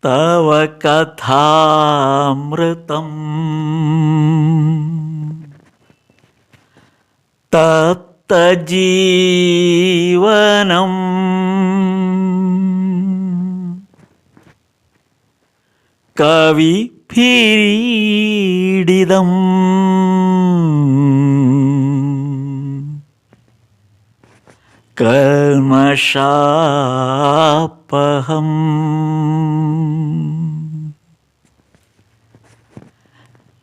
തവ കഥാമൃതം തപ്തജീവനം കവിഭിരീഡിതം കൽമഷാപഹം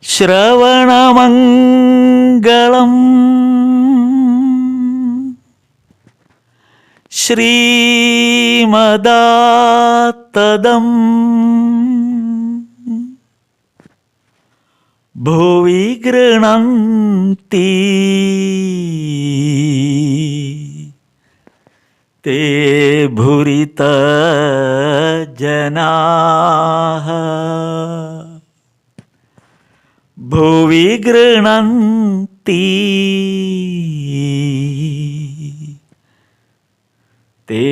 ശ്രവണമംഗളം ശ്രീമദാത്തദം ഭുവി ഗൃണന്തി തേ ഭുരിത ജനാഃ ഭുവി ഗൃണന്തി തേ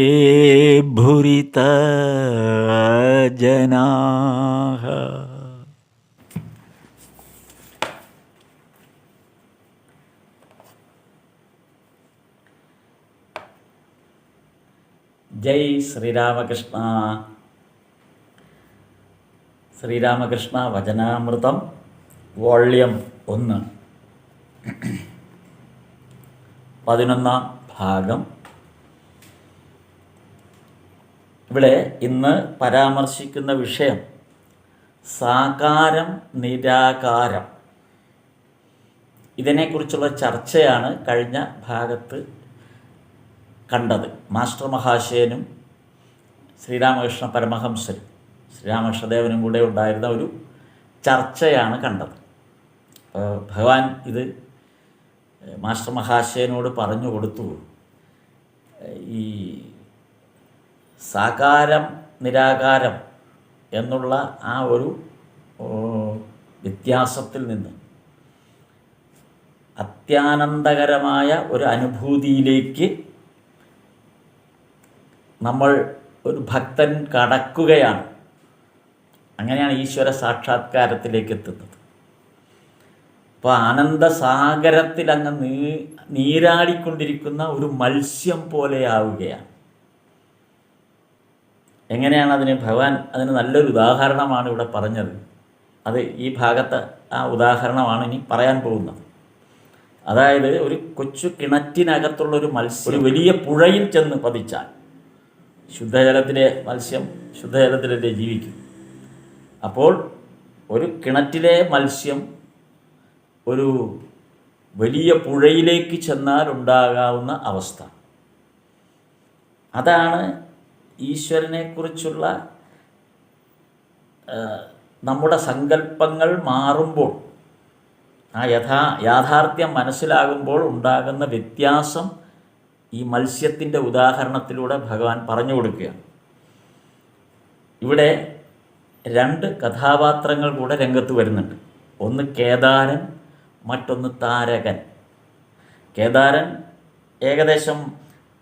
ഭുരിത ജനാഃ. ജയ് ശ്രീരാമകൃഷ്ണ. ശ്രീരാമകൃഷ്ണ വചനാമൃതം വോള്യം 1 11-ാം ഭാഗം. ഇവിടെ ഇന്ന് പരാമർശിക്കുന്ന വിഷയം സാകാരം നിരാകാരം. ഇതിനെക്കുറിച്ചുള്ള ചർച്ചയാണ് കഴിഞ്ഞ ഭാഗത്ത് കണ്ടത്. മാസ്റ്റർ മഹാശയനും ശ്രീരാമകൃഷ്ണ പരമഹംസരും ശ്രീരാമകൃഷ്ണദേവനും കൂടെ ഉണ്ടായിരുന്ന ഒരു ചർച്ചയാണ് കണ്ടത്. ഭഗവാൻ ഇത് മാസ്റ്റർ മഹാശയനോട് പറഞ്ഞു കൊടുത്തു. ഈ സാകാരം നിരാകാരം എന്നുള്ള ആ ഒരു വ്യത്യാസത്തിൽ നിന്ന് അത്യാനന്ദകരമായ ഒരു അനുഭൂതിയിലേക്ക് നമ്മൾ ഒരു ഭക്തൻ കടക്കുകയാണ്. അങ്ങനെയാണ് ഈശ്വര സാക്ഷാത്കാരത്തിലേക്ക് എത്തുന്നത്. അപ്പോൾ ആനന്ദസാഗരത്തിൽ അങ്ങ് നീരാടിക്കൊണ്ടിരിക്കുന്ന ഒരു മത്സ്യം പോലെയാവുകയാണ്. എങ്ങനെയാണ് ഭഗവാൻ അതിന് നല്ലൊരു ഉദാഹരണമാണ് ഇവിടെ പറഞ്ഞത്. അത് ഈ ഭാഗത്ത് ആ ഉദാഹരണമാണ് ഇനി പറയാൻ പോകുന്നത്. അതായത് ഒരു കൊച്ചു കിണറ്റിനകത്തുള്ളൊരു മത്സ്യം ഒരു വലിയ പുഴയിൽ ചെന്ന് പതിച്ചാൽ, ശുദ്ധജലത്തിലെ മത്സ്യം ശുദ്ധജലത്തിലല്ലേ ജീവിക്കും. അപ്പോൾ ഒരു കിണറ്റിലെ മത്സ്യം ഒരു വലിയ പുഴയിലേക്ക് ചെന്നാൽ ഉണ്ടാകാവുന്ന അവസ്ഥ, അതാണ് ഈശ്വരനെക്കുറിച്ചുള്ള നമ്മുടെ സങ്കല്പങ്ങൾ മാറുമ്പോൾ, ആ യാഥാർത്ഥ്യം മനസ്സിലാകുമ്പോൾ ഉണ്ടാകുന്ന വ്യത്യാസം ഈ മത്സ്യത്തിൻ്റെ ഉദാഹരണത്തിലൂടെ ഭഗവാൻ പറഞ്ഞു കൊടുക്കുകയാണ്. ഇവിടെ 2 കഥാപാത്രങ്ങൾ കൂടെ രംഗത്ത് വരുന്നുണ്ട്. ഒന്ന് കേദാരൻ, മറ്റൊന്ന് താരകൻ. കേദാരൻ ഏകദേശം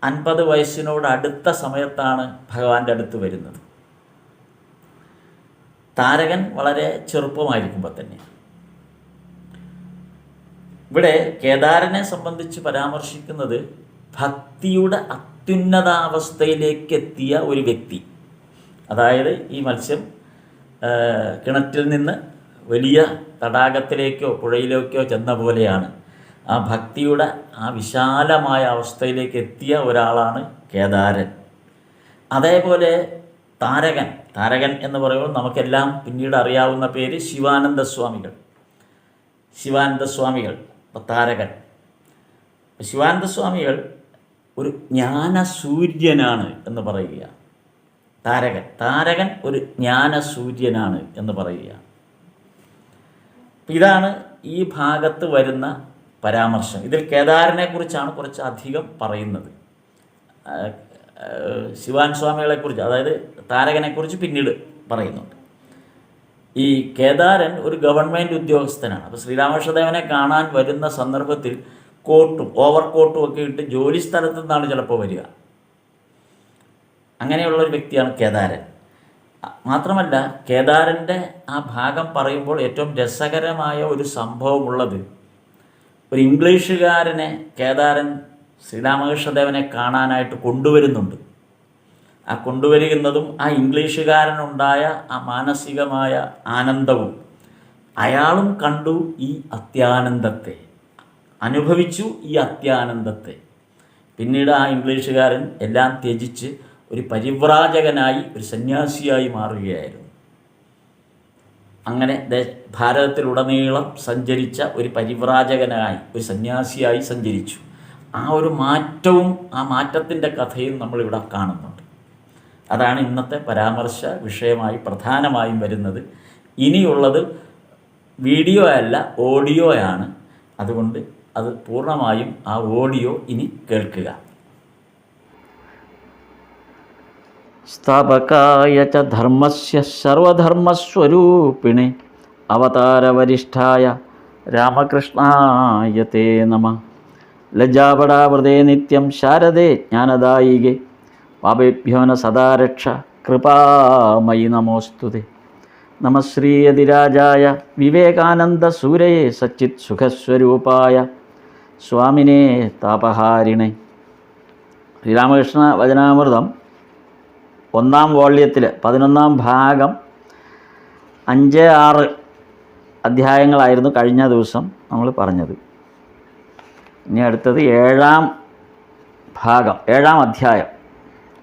50 വയസ്സിനോട് അടുത്ത സമയത്താണ് ഭഗവാന്റെ അടുത്ത് വരുന്നത്. താരകൻ വളരെ ചെറുപ്പമായിരിക്കുമ്പോൾ തന്നെ. ഇവിടെ കേദാരനെ സംബന്ധിച്ച് പരാമർശിക്കുന്നത് ഭക്തിയുടെ അത്യുന്നതാവസ്ഥയിലേക്ക് എത്തിയ ഒരു വ്യക്തി. അതായത് ഈ മത്സ്യം കിണറ്റിൽ നിന്ന് വലിയ തടാകത്തിലേക്കോ പുഴയിലേക്കോ ചെന്ന പോലെയാണ്. ആ ഭക്തിയുടെ ആ വിശാലമായ അവസ്ഥയിലേക്ക് എത്തിയ ഒരാളാണ് കേദാരൻ. അതേപോലെ താരകൻ എന്ന് പറയുമ്പോൾ നമുക്കെല്ലാം പിന്നീട് അറിയാവുന്ന പേര് ശിവാനന്ദസ്വാമികൾ. അപ്പോൾ താരകൻ, ശിവാനന്ദസ്വാമികൾ ഒരു ജ്ഞാനസൂര്യനാണ് എന്ന് പറയുക. താരകൻ ഒരു ജ്ഞാനസൂര്യനാണ് എന്ന് പറയുക. ഇതാണ് ഈ ഭാഗത്ത് വരുന്ന പരാമർശം. ഇതിൽ കേദാരനെക്കുറിച്ചാണ് കുറച്ച് അധികം പറയുന്നത്. ശിവാൻ സ്വാമികളെക്കുറിച്ച്, അതായത് താരകനെക്കുറിച്ച് പിന്നീട് പറയുന്നുണ്ട്. ഈ കേദാരൻ ഒരു ഗവൺമെൻറ് ഉദ്യോഗസ്ഥനാണ്. അപ്പോൾ ശ്രീരാമകൃഷ്ണദേവനെ കാണാൻ വരുന്ന സന്ദർഭത്തിൽ ഓവർകോട്ടും ഒക്കെ ഇട്ട് ജോലി സ്ഥലത്തു നിന്നാണ് ചിലപ്പോൾ വരിക. അങ്ങനെയുള്ളൊരു വ്യക്തിയാണ് കേദാരൻ. മാത്രമല്ല കേദാരൻ്റെ ആ ഭാഗം പറയുമ്പോൾ ഏറ്റവും രസകരമായ ഒരു സംഭവമുള്ളത്, ഒരു ഇംഗ്ലീഷുകാരനെ കേദാരൻ ശ്രീരാമകൃഷ്ണദേവനെ കാണാനായിട്ട് കൊണ്ടുവരുന്നുണ്ട്. ആ കൊണ്ടുവരുന്നതും ആ ഇംഗ്ലീഷുകാരനുണ്ടായ ആ മാനസികമായ ആനന്ദവും, അയാളും കണ്ടു ഈ അത്യാനന്ദത്തെ, അനുഭവിച്ചു ഈ അത്യാനന്ദത്തെ. പിന്നീട് ആ ഇംഗ്ലീഷുകാരൻ എല്ലാം ത്യജിച്ച് ഒരു പരിവ്രാജകനായി, ഒരു സന്യാസിയായി മാറുകയായിരുന്നു. അങ്ങനെ ഭാരതത്തിലുടനീളം സഞ്ചരിച്ച ഒരു പരിവ്രാജകനായി, ഒരു സന്യാസിയായി സഞ്ചരിച്ചു. ആ ഒരു മാറ്റവും ആ മാറ്റത്തിൻ്റെ കഥയും നമ്മളിവിടെ കാണുന്നുണ്ട്. അതാണ് ഇന്നത്തെ പരാമർശ വിഷയമായി പ്രധാനമായും വരുന്നത്. ഇനിയുള്ളത് വീഡിയോ അല്ല, ഓഡിയോയാണ്. അതുകൊണ്ട് അത് പൂർണ്ണമായും ആ ഓഡിയോ ഇനി കേൾക്കുക. സ്ഥാപകായ ച ധർമ്മസ്യ സർവധർമ്മസ്വരൂപിണേ അവതാരവരിഷ്ഠായ രാമകൃഷ്ണായ തേ നമഃ. ലജ്ജാപടാവൃതേ നിത്യം ശാരദേ ജ്ഞാനദായികേ പാപേഭ്യോ ന സദാ രക്ഷ കൃപാമയി നമോസ്തുതേ. നമഃ ശ്രീയതിരാജായ വിവേകാനന്ദസൂരയേ സച്ചിത് സുഖസ്വരൂപായ സ്വാമിനേ താപഹാരിണേ. ശ്രീരാമകൃഷ്ണ വചനാമൃതം 1-ാം വോള്യത്തിൽ 11-ാം ഭാഗം 5-6 അധ്യായങ്ങളായിരുന്നു കഴിഞ്ഞ ദിവസം നമ്മൾ പറഞ്ഞത്. ഇനി അടുത്തത് 7-ാം ഭാഗം, 7-ാം അധ്യായം,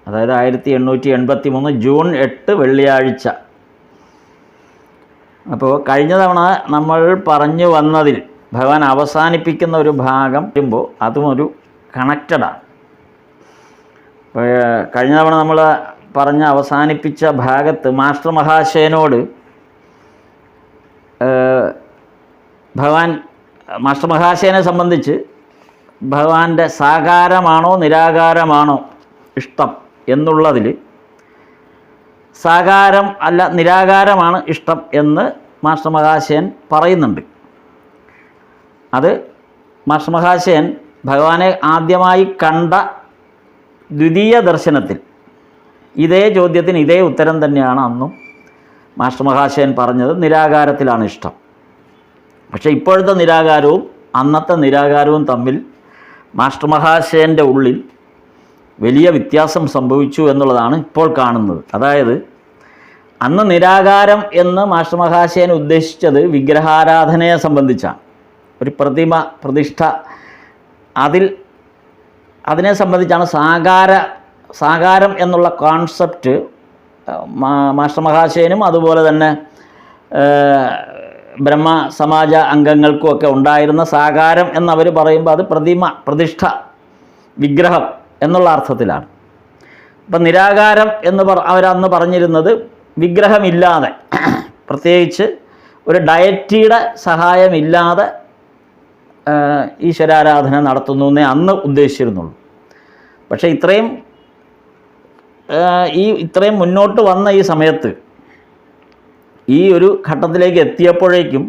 അതായത് 1883 ജൂൺ 8 വെള്ളിയാഴ്ച. അപ്പോൾ കഴിഞ്ഞ തവണ നമ്മൾ പറഞ്ഞു വന്നതിൽ ഭഗവാൻ അവസാനിപ്പിക്കുന്ന ഒരു ഭാഗം വരുമ്പോൾ അതും ഒരു കണക്റ്റഡാണ്. അപ്പോൾ കഴിഞ്ഞ തവണ നമ്മൾ പറഞ്ഞ് അവസാനിപ്പിച്ച ഭാഗത്ത് മാസ്റ്റർ മഹാശയനോട് ഭഗവാൻ, മാസ്റ്റർ മഹാശയനെ സംബന്ധിച്ച് ഭഗവാന്റെ സാകാരമാണോ നിരാകാരമാണോ ഇഷ്ടം എന്നുള്ളതിൽ സാകാരം അല്ല നിരാകാരമാണ് ഇഷ്ടം എന്ന് മാസ്റ്റർ മഹാശയൻ പറയുന്നുണ്ട്. അത് മാസ്റ്റർ മഹാശയൻ ഭഗവാനെ ആദ്യമായി കണ്ട ദ്വിതീയ ദർശനത്തിൽ ഇതേ ചോദ്യത്തിന് ഇതേ ഉത്തരം തന്നെയാണ് അന്നും മാസ്റ്റർ മഹാശയൻ പറഞ്ഞത്, നിരാകാരത്തിലാണ് ഇഷ്ടം. പക്ഷേ ഇപ്പോഴത്തെ നിരാകാരവും അന്നത്തെ നിരാകാരവും തമ്മിൽ മാസ്റ്റർ മഹാശയൻ്റെ ഉള്ളിൽ വലിയ വ്യത്യാസം സംഭവിച്ചു എന്നുള്ളതാണ് ഇപ്പോൾ കാണുന്നത്. അതായത് അന്ന് നിരാകാരം എന്ന് മാസ്റ്റർ മഹാശയൻ ഉദ്ദേശിച്ചത് വിഗ്രഹാരാധനയെ സംബന്ധിച്ചാണ്. ഒരു പ്രതിഷ്ഠ, അതിനെ സംബന്ധിച്ചാണ് സാകാരം എന്നുള്ള കോൺസെപ്റ്റ് മാസ്റ്റർ മഹാശയനും അതുപോലെ തന്നെ ബ്രഹ്മ സമാജ അംഗങ്ങൾക്കുമൊക്കെ ഉണ്ടായിരുന്ന സാകാരം എന്നവർ പറയുമ്പോൾ അത് പ്രതിഷ്ഠ, വിഗ്രഹം എന്നുള്ള അർത്ഥത്തിലാണ്. അപ്പം നിരാകാരം എന്ന് അവരന്ന് പറഞ്ഞിരുന്നത് വിഗ്രഹമില്ലാതെ, പ്രത്യേകിച്ച് ഒരു ഡയറ്റിയുടെ സഹായമില്ലാതെ ഈശ്വരാരാധന നടത്തുന്നു എന്നേ അന്ന് ഉദ്ദേശിച്ചിരുന്നുള്ളൂ. പക്ഷേ ഇത്രയും മുന്നോട്ട് വന്ന ഈ സമയത്ത്, ഈ ഒരു ഘട്ടത്തിലേക്ക് എത്തിയപ്പോഴേക്കും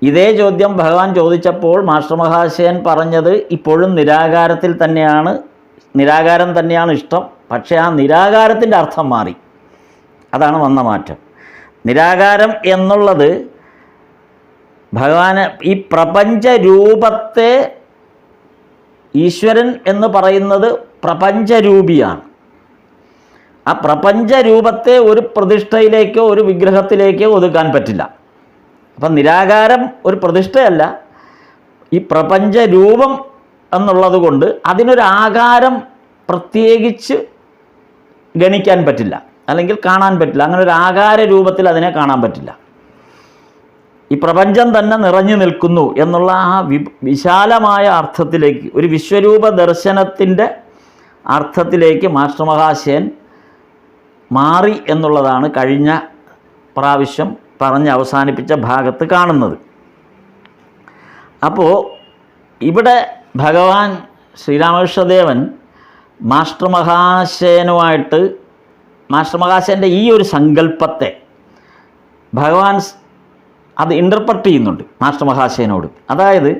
ഇതേ ചോദ്യം ഭഗവാൻ ചോദിച്ചപ്പോൾ മാസ്റ്റർ മഹാശയൻ പറഞ്ഞത് ഇപ്പോഴും നിരാകാരം തന്നെയാണ് ഇഷ്ടം. പക്ഷേ ആ നിരാകാരത്തിൻ്റെ അർത്ഥം മാറി. അതാണ് വന്ന മാറ്റം. നിരാകാരം എന്നുള്ളത് ഭഗവാന് ഈ പ്രപഞ്ചരൂപത്തെ, ഈശ്വരൻ എന്ന് പറയുന്നത് പ്രപഞ്ചരൂപിയാണ്. ആ പ്രപഞ്ചരൂപത്തെ ഒരു പ്രതിഷ്ഠയിലേക്കോ ഒരു വിഗ്രഹത്തിലേക്കോ ഒതുക്കാൻ പറ്റില്ല. അപ്പം നിരാകാരം ഒരു പ്രതിഷ്ഠയല്ല, ഈ പ്രപഞ്ചരൂപം എന്നുള്ളത് കൊണ്ട് അതിനൊരു ആകാരം പ്രത്യേകിച്ച് ഗണിക്കാൻ പറ്റില്ല, അല്ലെങ്കിൽ കാണാൻ പറ്റില്ല. അങ്ങനെ ഒരു ആകാര രൂപത്തിൽ അതിനെ കാണാൻ പറ്റില്ല. ഈ പ്രപഞ്ചം തന്നെ നിറഞ്ഞു നിൽക്കുന്നു എന്നുള്ള ആ വിശാലമായ അർത്ഥത്തിലേക്ക്, ഒരു വിശ്വരൂപ ദർശനത്തിൻ്റെ അർത്ഥത്തിലേക്ക് മാസ്റ്റർ മഹാശയൻ മാറി എന്നുള്ളതാണ് കഴിഞ്ഞ പ്രാവശ്യം പറഞ്ഞ് അവസാനിപ്പിച്ച ഭാഗത്ത് കാണുന്നത്. അപ്പോൾ ഇവിടെ ഭഗവാൻ ശ്രീരാമകൃഷ്ണദേവൻ മാസ്റ്റർ മഹാശയൻ്റെ ഈ ഒരു സങ്കല്പത്തെ ഭഗവാൻ അത് ഇൻ്റർപ്രറ്റ് ചെയ്യുന്നുണ്ട് മാസ്റ്റർ മഹാശയനോട്. അതായത്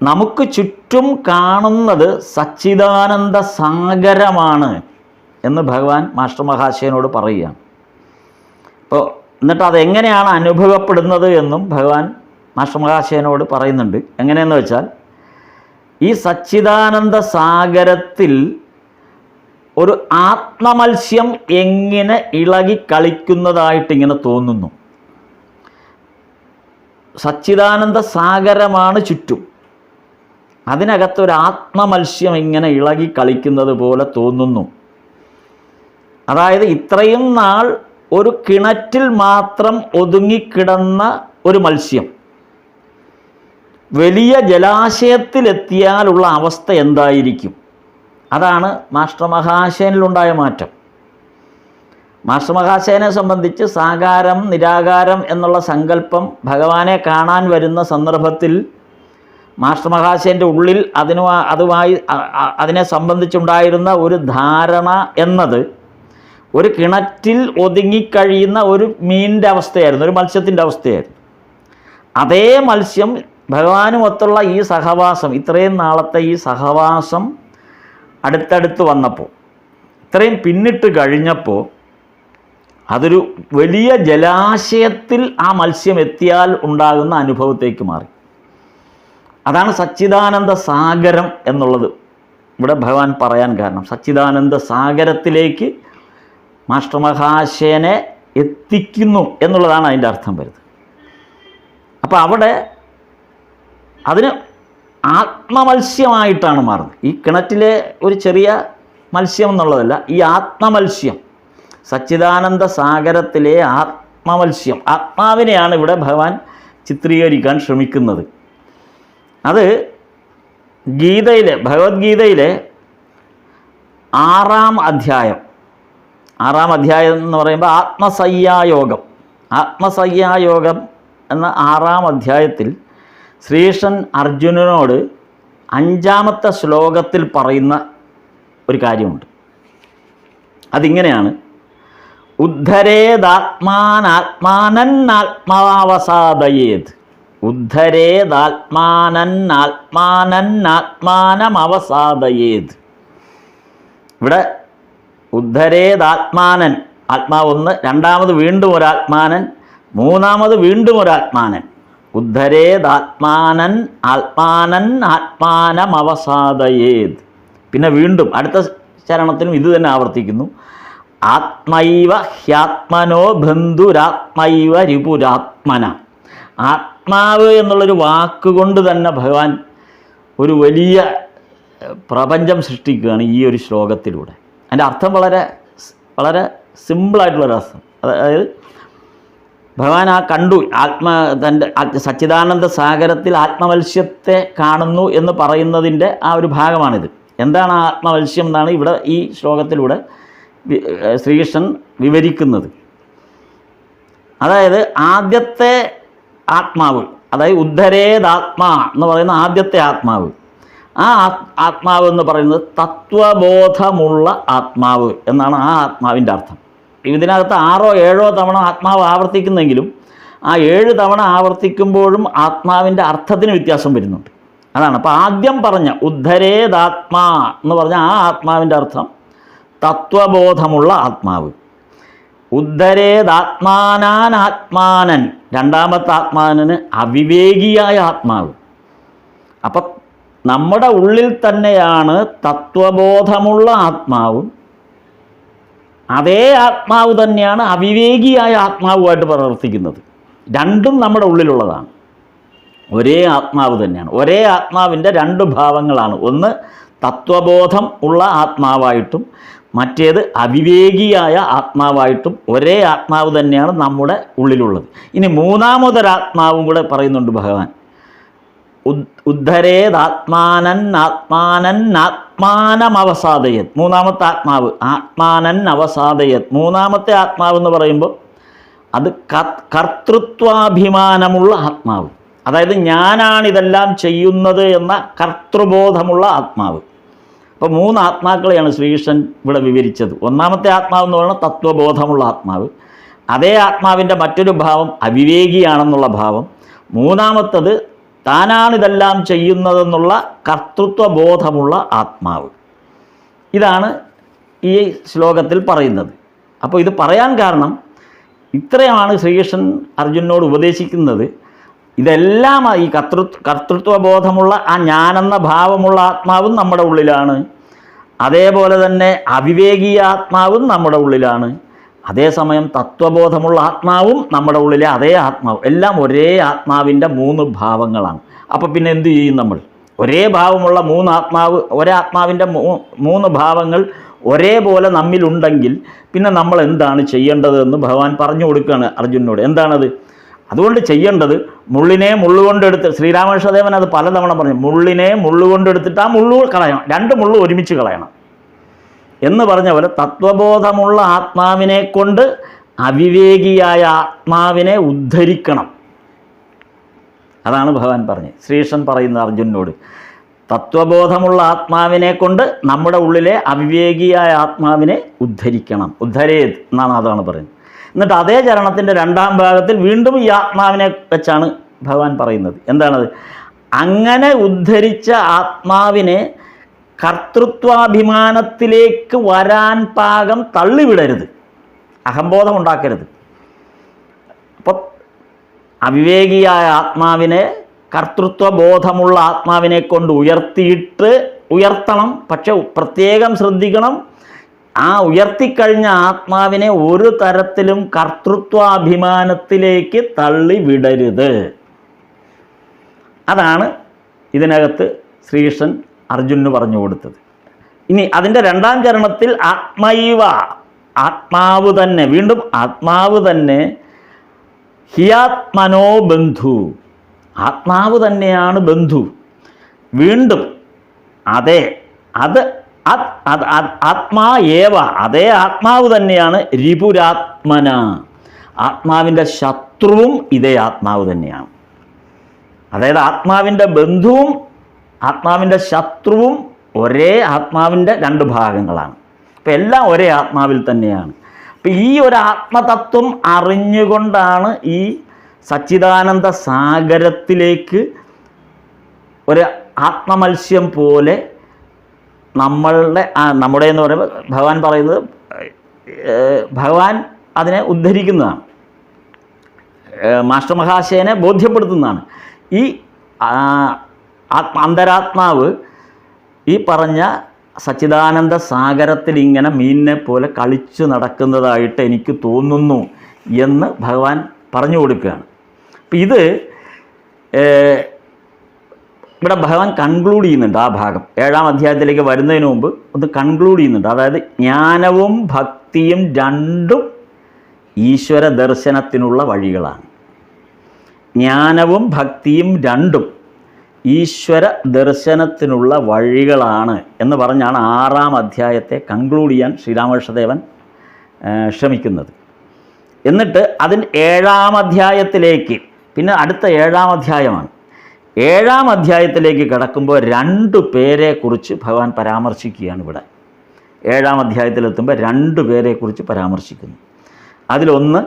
നമുക്ക് ചുറ്റും കാണുന്നത് സച്ചിദാനന്ദ സാഗരമാണ് എന്ന് ഭഗവാൻ മാസ്റ്റർ മഹാശയനോട് പറയുകയാണ്. അപ്പോൾ എന്നിട്ട് അതെങ്ങനെയാണ് അനുഭവപ്പെടുന്നത് എന്നും ഭഗവാൻ മാസ്റ്റർ മഹാശയനോട് പറയുന്നുണ്ട്. എങ്ങനെയെന്ന് വെച്ചാൽ, ഈ സച്ചിദാനന്ദ സാഗരത്തിൽ ഒരു ആത്മമത്സ്യം എങ്ങനെ ഇളകി കളിക്കുന്നതായിട്ടിങ്ങനെ തോന്നുന്നു. സച്ചിദാനന്ദ സാഗരമാണ് ചുറ്റും, അതിനകത്തൊരു ആത്മമത്സ്യം ഇങ്ങനെ ഇളകി കളിക്കുന്നത് പോലെ തോന്നുന്നു. അതായത് ഇത്രയും നാൾ ഒരു കിണറ്റിൽ മാത്രം ഒതുങ്ങിക്കിടന്ന ഒരു മത്സ്യം വലിയ ജലാശയത്തിലെത്തിയാലുള്ള അവസ്ഥ എന്തായിരിക്കും? അതാണ് മാസ്റ്റർ മഹാശയനിലുണ്ടായ മാറ്റം. മാസ്റ്റർ മഹാശയനെ സംബന്ധിച്ച് സാകാരം നിരാകാരം എന്നുള്ള സങ്കല്പം ഭഗവാനെ കാണാൻ വരുന്ന സന്ദർഭത്തിൽ മാസ്റ്റർ മഹാശയൻ്റെ ഉള്ളിൽ അതുമായി അതിനെ സംബന്ധിച്ചുണ്ടായിരുന്ന ഒരു ധാരണ എന്നത് ഒരു കിണറ്റിൽ ഒതുങ്ങിക്കഴിയുന്ന ഒരു മീനിൻ്റെ അവസ്ഥയായിരുന്നു, ഒരു മത്സ്യത്തിൻ്റെ അവസ്ഥയായിരുന്നു. അതേ മത്സ്യം ഭഗവാനുമൊത്തുള്ള ഈ സഹവാസം, ഇത്രയും നാളത്തെ ഈ സഹവാസം അടുത്തടുത്ത് വന്നപ്പോൾ, ഇത്രയും പിന്നിട്ട് കഴിഞ്ഞപ്പോൾ അതൊരു വലിയ ജലാശയത്തിൽ ആ മത്സ്യം എത്തിയാൽ ഉണ്ടാകുന്ന അനുഭവത്തേക്ക് മാറി. അതാണ് സച്ചിദാനന്ദ സാഗരം എന്നുള്ളത് ഇവിടെ ഭഗവാൻ പറയാൻ കാരണം. സച്ചിദാനന്ദ സാഗരത്തിലേക്ക് മാസ്റ്റർ മഹാശയനെ എത്തിക്കുന്നു എന്നുള്ളതാണ് അതിൻ്റെ അർത്ഥം വരുന്നത്. അപ്പോൾ അവിടെ അതിന് ആത്മമത്സ്യമായിട്ടാണ് മാറുന്നത്. ഈ കിണറ്റിലെ ഒരു ചെറിയ മത്സ്യം എന്നുള്ളതല്ല, ഈ ആത്മമത്സ്യം, സച്ചിദാനന്ദ സാഗരത്തിലെ ആത്മമത്സ്യം, ആത്മാവിനെയാണ് ഇവിടെ ഭഗവാൻ ചിത്രീകരിക്കാൻ ശ്രമിക്കുന്നത്. അത് ഗീതയിലെ, ഭഗവത്ഗീതയിലെ 6-ാം അധ്യായം എന്ന് പറയുമ്പോൾ ആത്മസയ്യായോഗം എന്ന 6-ാം അധ്യായത്തിൽ ശ്രീകൃഷ്ണൻ അർജുനനോട് 5-ാമത്തെ ശ്ലോകത്തിൽ പറയുന്ന ഒരു കാര്യമുണ്ട്. അതിങ്ങനെയാണ്: ഉദ്ധരേദാത്മാനാത്മാനന്നാത്മാവസാദയേത്. ഉദ്ധരേദാത്മാനന്നാത്മാനമവസാദയേത്. ഇവിടെ ഉദ്ധരേദാത്മാനൻ, ആത്മാവ് ഒന്ന്, രണ്ടാമത് വീണ്ടും ഒരാത്മാനൻ, മൂന്നാമത് വീണ്ടും ഒരാത്മാനൻ. ഉദ്ധരേദാത്മാനൻ ആത്മാനൻ ആത്മാനമവസാദയേത്. പിന്നെ വീണ്ടും അടുത്ത ചരണത്തിലും ഇത് തന്നെ ആവർത്തിക്കുന്നു: ആത്മൈവ ഹ്യാത്മനോ ബന്ധുരാത്മൈവ രിപുരാത്മന. ആത്മാവ് എന്നുള്ളൊരു വാക്കുകൊണ്ട് തന്നെ ഭഗവാൻ ഒരു വലിയ പ്രപഞ്ചം സൃഷ്ടിക്കുകയാണ് ഈ ഒരു ശ്ലോകത്തിലൂടെ. അതിൻ്റെ അർത്ഥം വളരെ വളരെ സിമ്പിളായിട്ടുള്ളൊരർത്ഥം. അതായത് ഭഗവാൻ കണ്ടു, തൻ്റെ സച്ചിദാനന്ദ സാഗരത്തിൽ ആത്മമത്സ്യത്തെ കാണുന്നു എന്ന് പറയുന്നതിൻ്റെ ആ ഒരു ഭാഗമാണിത്. എന്താണ് ആത്മമത്സ്യം എന്നാണ് ഇവിടെ ഈ ശ്ലോകത്തിലൂടെ ശ്രീകൃഷ്ണൻ വിവരിക്കുന്നത്. അതായത് ആദ്യത്തെ ആത്മാവ്, അതായത് ഉദ്ധരേദാത്മാ എന്ന് പറയുന്ന ആദ്യത്തെ ആത്മാവ്, ആ ആത്മാവ് എന്ന് പറയുന്നത് തത്വബോധമുള്ള ആത്മാവ് എന്നാണ് ആ ആത്മാവിൻ്റെ അർത്ഥം. ഇതിനകത്ത് 6 or 7 തവണ ആത്മാവ് ആവർത്തിക്കുന്നെങ്കിലും ആ 7 തവണ ആവർത്തിക്കുമ്പോഴും ആത്മാവിൻ്റെ അർത്ഥത്തിന് വ്യത്യാസം വരുന്നുണ്ട്. അതാണ് അപ്പോൾ ആദ്യം പറഞ്ഞ ഉദ്ധരേദാത്മാ എന്ന് പറഞ്ഞ ആ ആത്മാവിൻ്റെ അർത്ഥം തത്വബോധമുള്ള ആത്മാവ്. ഉദ്ധരേദാത്മാനാത്മാനൻ, രണ്ടാമത്തെ ആത്മാനന് അവിവേകിയായ ആത്മാവ്. അപ്പം നമ്മുടെ ഉള്ളിൽ തന്നെയാണ് തത്വബോധമുള്ള ആത്മാവും അതേ ആത്മാവ് തന്നെയാണ് അവിവേകിയായ ആത്മാവുമായിട്ട് പ്രവർത്തിക്കുന്നത്. രണ്ടും നമ്മുടെ ഉള്ളിലുള്ളതാണ്. ഒരേ ആത്മാവ് തന്നെയാണ്. ഒരേ ആത്മാവിൻ്റെ 2 ഭാവങ്ങളാണ്. ഒന്ന് തത്വബോധം ഉള്ള ആത്മാവായിട്ടും മറ്റേത് അവിവേകിയായ ആത്മാവായിട്ടും ഒരേ ആത്മാവ് തന്നെയാണ് നമ്മുടെ ഉള്ളിലുള്ളത്. ഇനി മൂന്നാമതൊരാത്മാവും കൂടെ പറയുന്നുണ്ട് ഭഗവാൻ. ഉദ്ധരേദാത്മാനന്നാത്മാനന്നാത്മാനമവസാദയത്. മൂന്നാമത്തെ ആത്മാവ് ആത്മാനൻ അവസാദയത്. മൂന്നാമത്തെ ആത്മാവ് എന്ന് പറയുമ്പോൾ അത് കർത്തൃത്വാഭിമാനമുള്ള ആത്മാവ്. അതായത് ഞാനാണിതെല്ലാം ചെയ്യുന്നത് എന്ന കർത്തൃബോധമുള്ള ആത്മാവ്. അപ്പോൾ 3 ആത്മാക്കളെയാണ് ശ്രീകൃഷ്ണൻ ഇവിടെ വിവരിച്ചത്. ഒന്നാമത്തെ ആത്മാവ് എന്ന് പറയുന്നത് തത്വബോധമുള്ള ആത്മാവ്. അതേ ആത്മാവിൻ്റെ മറ്റൊരു ഭാവം അവിവേകിയാണെന്നുള്ള ഭാവം. മൂന്നാമത്തത് താനാണിതെല്ലാം ചെയ്യുന്നതെന്നുള്ള കർത്തൃത്വബോധമുള്ള ആത്മാവ്. ഇതാണ് ഈ ശ്ലോകത്തിൽ പറയുന്നത്. അപ്പോൾ ഇത് പറയാൻ കാരണം ഇത്രയാണ് ശ്രീകൃഷ്ണൻ അർജുനോട് ഉപദേശിക്കുന്നത്. ഇതെല്ലാം ഈ കർത്തൃത്വബോധമുള്ള ആ ഞാനെന്ന ഭാവമുള്ള ആത്മാവും നമ്മുടെ ഉള്ളിലാണ്. അതേപോലെ തന്നെ അവിവേകീയ ആത്മാവും നമ്മുടെ ഉള്ളിലാണ്. അതേസമയം തത്വബോധമുള്ള ആത്മാവും നമ്മുടെ ഉള്ളിലെ അതേ ആത്മാവ്, എല്ലാം ഒരേ ആത്മാവിൻ്റെ 3 ഭാവങ്ങളാണ്. അപ്പോൾ പിന്നെ എന്തു ചെയ്യും നമ്മൾ? ഒരേ ഭാവമുള്ള 3 ആത്മാവ്, ഒരേ ആത്മാവിൻ്റെ 3 ഭാവങ്ങൾ ഒരേപോലെ നമ്മിലുണ്ടെങ്കിൽ പിന്നെ നമ്മൾ എന്താണ് ചെയ്യേണ്ടതെന്ന് ഭഗവാൻ പറഞ്ഞു കൊടുക്കുകയാണ് അർജുനനോട്. എന്താണത്? അതുകൊണ്ട് ചെയ്യേണ്ടത് മുള്ളിനെ മുള്ളുകൊണ്ടെടുത്ത്, ശ്രീരാമകൃഷ്ണദേവൻ അത് പലതവണ പറഞ്ഞു, മുള്ളിനെ മുള്ളുകൊണ്ടെടുത്തിട്ട് ആ മുള്ളു കളയണം, 2 മുള്ളു ഒരുമിച്ച് കളയണം എന്ന് പറഞ്ഞ പോലെ തത്വബോധമുള്ള ആത്മാവിനെ കൊണ്ട് അവിവേകിയായ ആത്മാവിനെ ഉദ്ധരിക്കണം. അതാണ് ഭഗവാൻ പറഞ്ഞത്. ശ്രീകൃഷ്ണൻ പറയുന്നത് അർജുനനോട്, തത്വബോധമുള്ള ആത്മാവിനെ കൊണ്ട് നമ്മുടെ ഉള്ളിലെ അവിവേകിയായ ആത്മാവിനെ ഉദ്ധരിക്കണം. ഉദ്ധരേത് എന്നാണ് അതാണ് പറയുന്നത്. എന്നിട്ട് അതേ ചരണത്തിൻ്റെ 2ാം ഭാഗത്തിൽ വീണ്ടും ഈ ആത്മാവിനെ വെച്ചാണ് ഭഗവാൻ പറയുന്നത്. എന്താണത്? അങ്ങനെ ഉദ്ധരിച്ച ആത്മാവിനെ കർത്തൃത്വാഭിമാനത്തിലേക്ക് വരാൻ പാകം തള്ളിവിടരുത്, അഹംബോധം ഉണ്ടാക്കരുത്. അപ്പോൾ അവിവേകിയായ ആത്മാവിനെ കർത്തൃത്വബോധമുള്ള ആത്മാവിനെ കൊണ്ട് ഉയർത്തണം. പക്ഷെ പ്രത്യേകം ശ്രദ്ധിക്കണം, ആ ഉയർത്തിക്കഴിഞ്ഞ ആത്മാവിനെ ഒരു തരത്തിലും കർത്തൃത്വാഭിമാനത്തിലേക്ക് തള്ളിവിടരുത്. അതാണ് ഇതിനകത്ത് ശ്രീകൃഷ്ണൻ അർജുനന് പറഞ്ഞു കൊടുത്തത്. ഇനി അതിൻ്റെ 2ാം ചരണത്തിൽ ആത്മാവ് തന്നെ, വീണ്ടും ആത്മാവ് തന്നെ, ഹിയാത്മനോ ബന്ധു, ആത്മാവ് തന്നെയാണ് ബന്ധു. വീണ്ടും ആത്മാ ഏവ, അതേ ആത്മാവ് തന്നെയാണ് രിപുരാത്മന, ആത്മാവിൻ്റെ ശത്രുവും ഇതേ ആത്മാവ് തന്നെയാണ്. അതായത് ആത്മാവിൻ്റെ ബന്ധുവും ആത്മാവിൻ്റെ ശത്രുവും ഒരേ ആത്മാവിൻ്റെ 2 ഭാഗങ്ങളാണ്. അപ്പം എല്ലാം ഒരേ ആത്മാവിൽ തന്നെയാണ്. അപ്പം ഈ ഒരു ആത്മതത്വം അറിഞ്ഞുകൊണ്ടാണ് ഈ സച്ചിദാനന്ദ സാഗരത്തിലേക്ക് ഒരു ആത്മമത്സ്യം പോലെ നമ്മുടെ എന്ന് പറയുമ്പോൾ ഭഗവാൻ പറയുന്നത്, ഭഗവാൻ അതിനെ ഉദ്ധരിക്കുന്നതാണ്, മാസ്റ്റർ മഹാശയനെ ബോധ്യപ്പെടുത്തുന്നതാണ്. ഈ അന്തരാത്മാവ് ഈ പറഞ്ഞ സച്ചിദാനന്ദ സാഗരത്തിൽ ഇങ്ങനെ മീനിനെ പോലെ കളിച്ചു നടക്കുന്നതായിട്ട് എനിക്ക് തോന്നുന്നു എന്ന് ഭഗവാൻ പറഞ്ഞു കൊടുക്കുകയാണ്. അപ്പം ഇത് ഇവിടെ ഭഗവാൻ കൺക്ലൂഡ് ചെയ്യുന്നുണ്ട്. ആ ഭാഗം 7ാം അധ്യായത്തിലേക്ക് വരുന്നതിന് മുമ്പ് ഒന്ന് കൺക്ലൂഡ് ചെയ്യുന്നുണ്ട്. അതായത് ജ്ഞാനവും ഭക്തിയും 2ഉം ഈശ്വര ദർശനത്തിനുള്ള വഴികളാണ്. ജ്ഞാനവും ഭക്തിയും 2ഉം ഈശ്വര ദർശനത്തിനുള്ള വഴികളാണ് എന്ന് പറഞ്ഞാണ് 6ാം അധ്യായത്തെ കൺക്ലൂഡ് ചെയ്യാൻ ശ്രീരാമകൃഷ്ണദേവൻ ശ്രമിക്കുന്നത്. എന്നിട്ട് അതിന് 7ാം അധ്യായത്തിലേക്ക്, പിന്നെ അടുത്ത 7ാം അധ്യായമാണ്. 7ാം അധ്യായത്തിലേക്ക് കടക്കുമ്പോൾ 2 പേരെക്കുറിച്ച് ഭഗവാൻ പരാമർശിക്കുകയാണ്. ഇവിടെ 7ാം അധ്യായത്തിലെത്തുമ്പോൾ 2 പേരെക്കുറിച്ച് പരാമർശിക്കുന്നു. അതിലൊന്ന്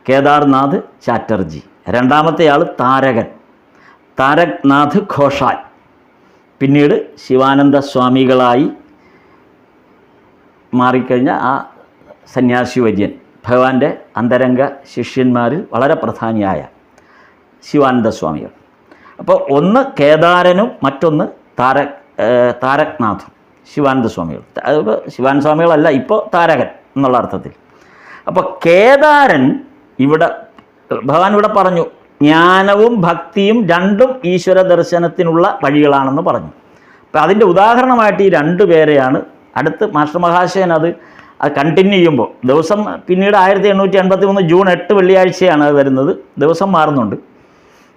കേദാർനാഥ് ചാറ്റർജി, 2ാമത്തെ ആൾ താരക്നാഥ് ഘോഷാൽ, പിന്നീട് ശിവാനന്ദ സ്വാമികളായി മാറിക്കഴിഞ്ഞ ആ സന്യാസി വര്യൻ, ഭഗവാന്റെ അന്തരംഗ ശിഷ്യന്മാരിൽ വളരെ പ്രധാനിയായ ശിവാനന്ദ സ്വാമികൾ. അപ്പോൾ ഒന്ന് കേദാരനും മറ്റൊന്ന് താരക്നാഥും, ശിവാനന്ദ സ്വാമികൾ. ശിവാനന്ദ സ്വാമികളല്ല, ഇപ്പോൾ താരകൻ എന്നുള്ള അർത്ഥത്തിൽ. അപ്പോൾ കേദാരൻ ഭഗവാൻ ഇവിടെ പറഞ്ഞു, ജ്ഞാനവും ഭക്തിയും 2ഉം ഈശ്വര ദർശനത്തിനുള്ള വഴികളാണെന്ന് പറഞ്ഞു. അപ്പോൾ അതിൻ്റെ ഉദാഹരണമായിട്ട് ഈ 2 പേരെയാണ് അടുത്ത് മാസ്റ്റർ മഹാശയൻ അത് കണ്ടിന്യൂ ചെയ്യുമ്പോൾ, ദിവസം പിന്നീട് 1883 ജൂൺ 8 വെള്ളിയാഴ്ചയാണ് അത് വരുന്നത്, ദിവസം മാറുന്നുണ്ട്.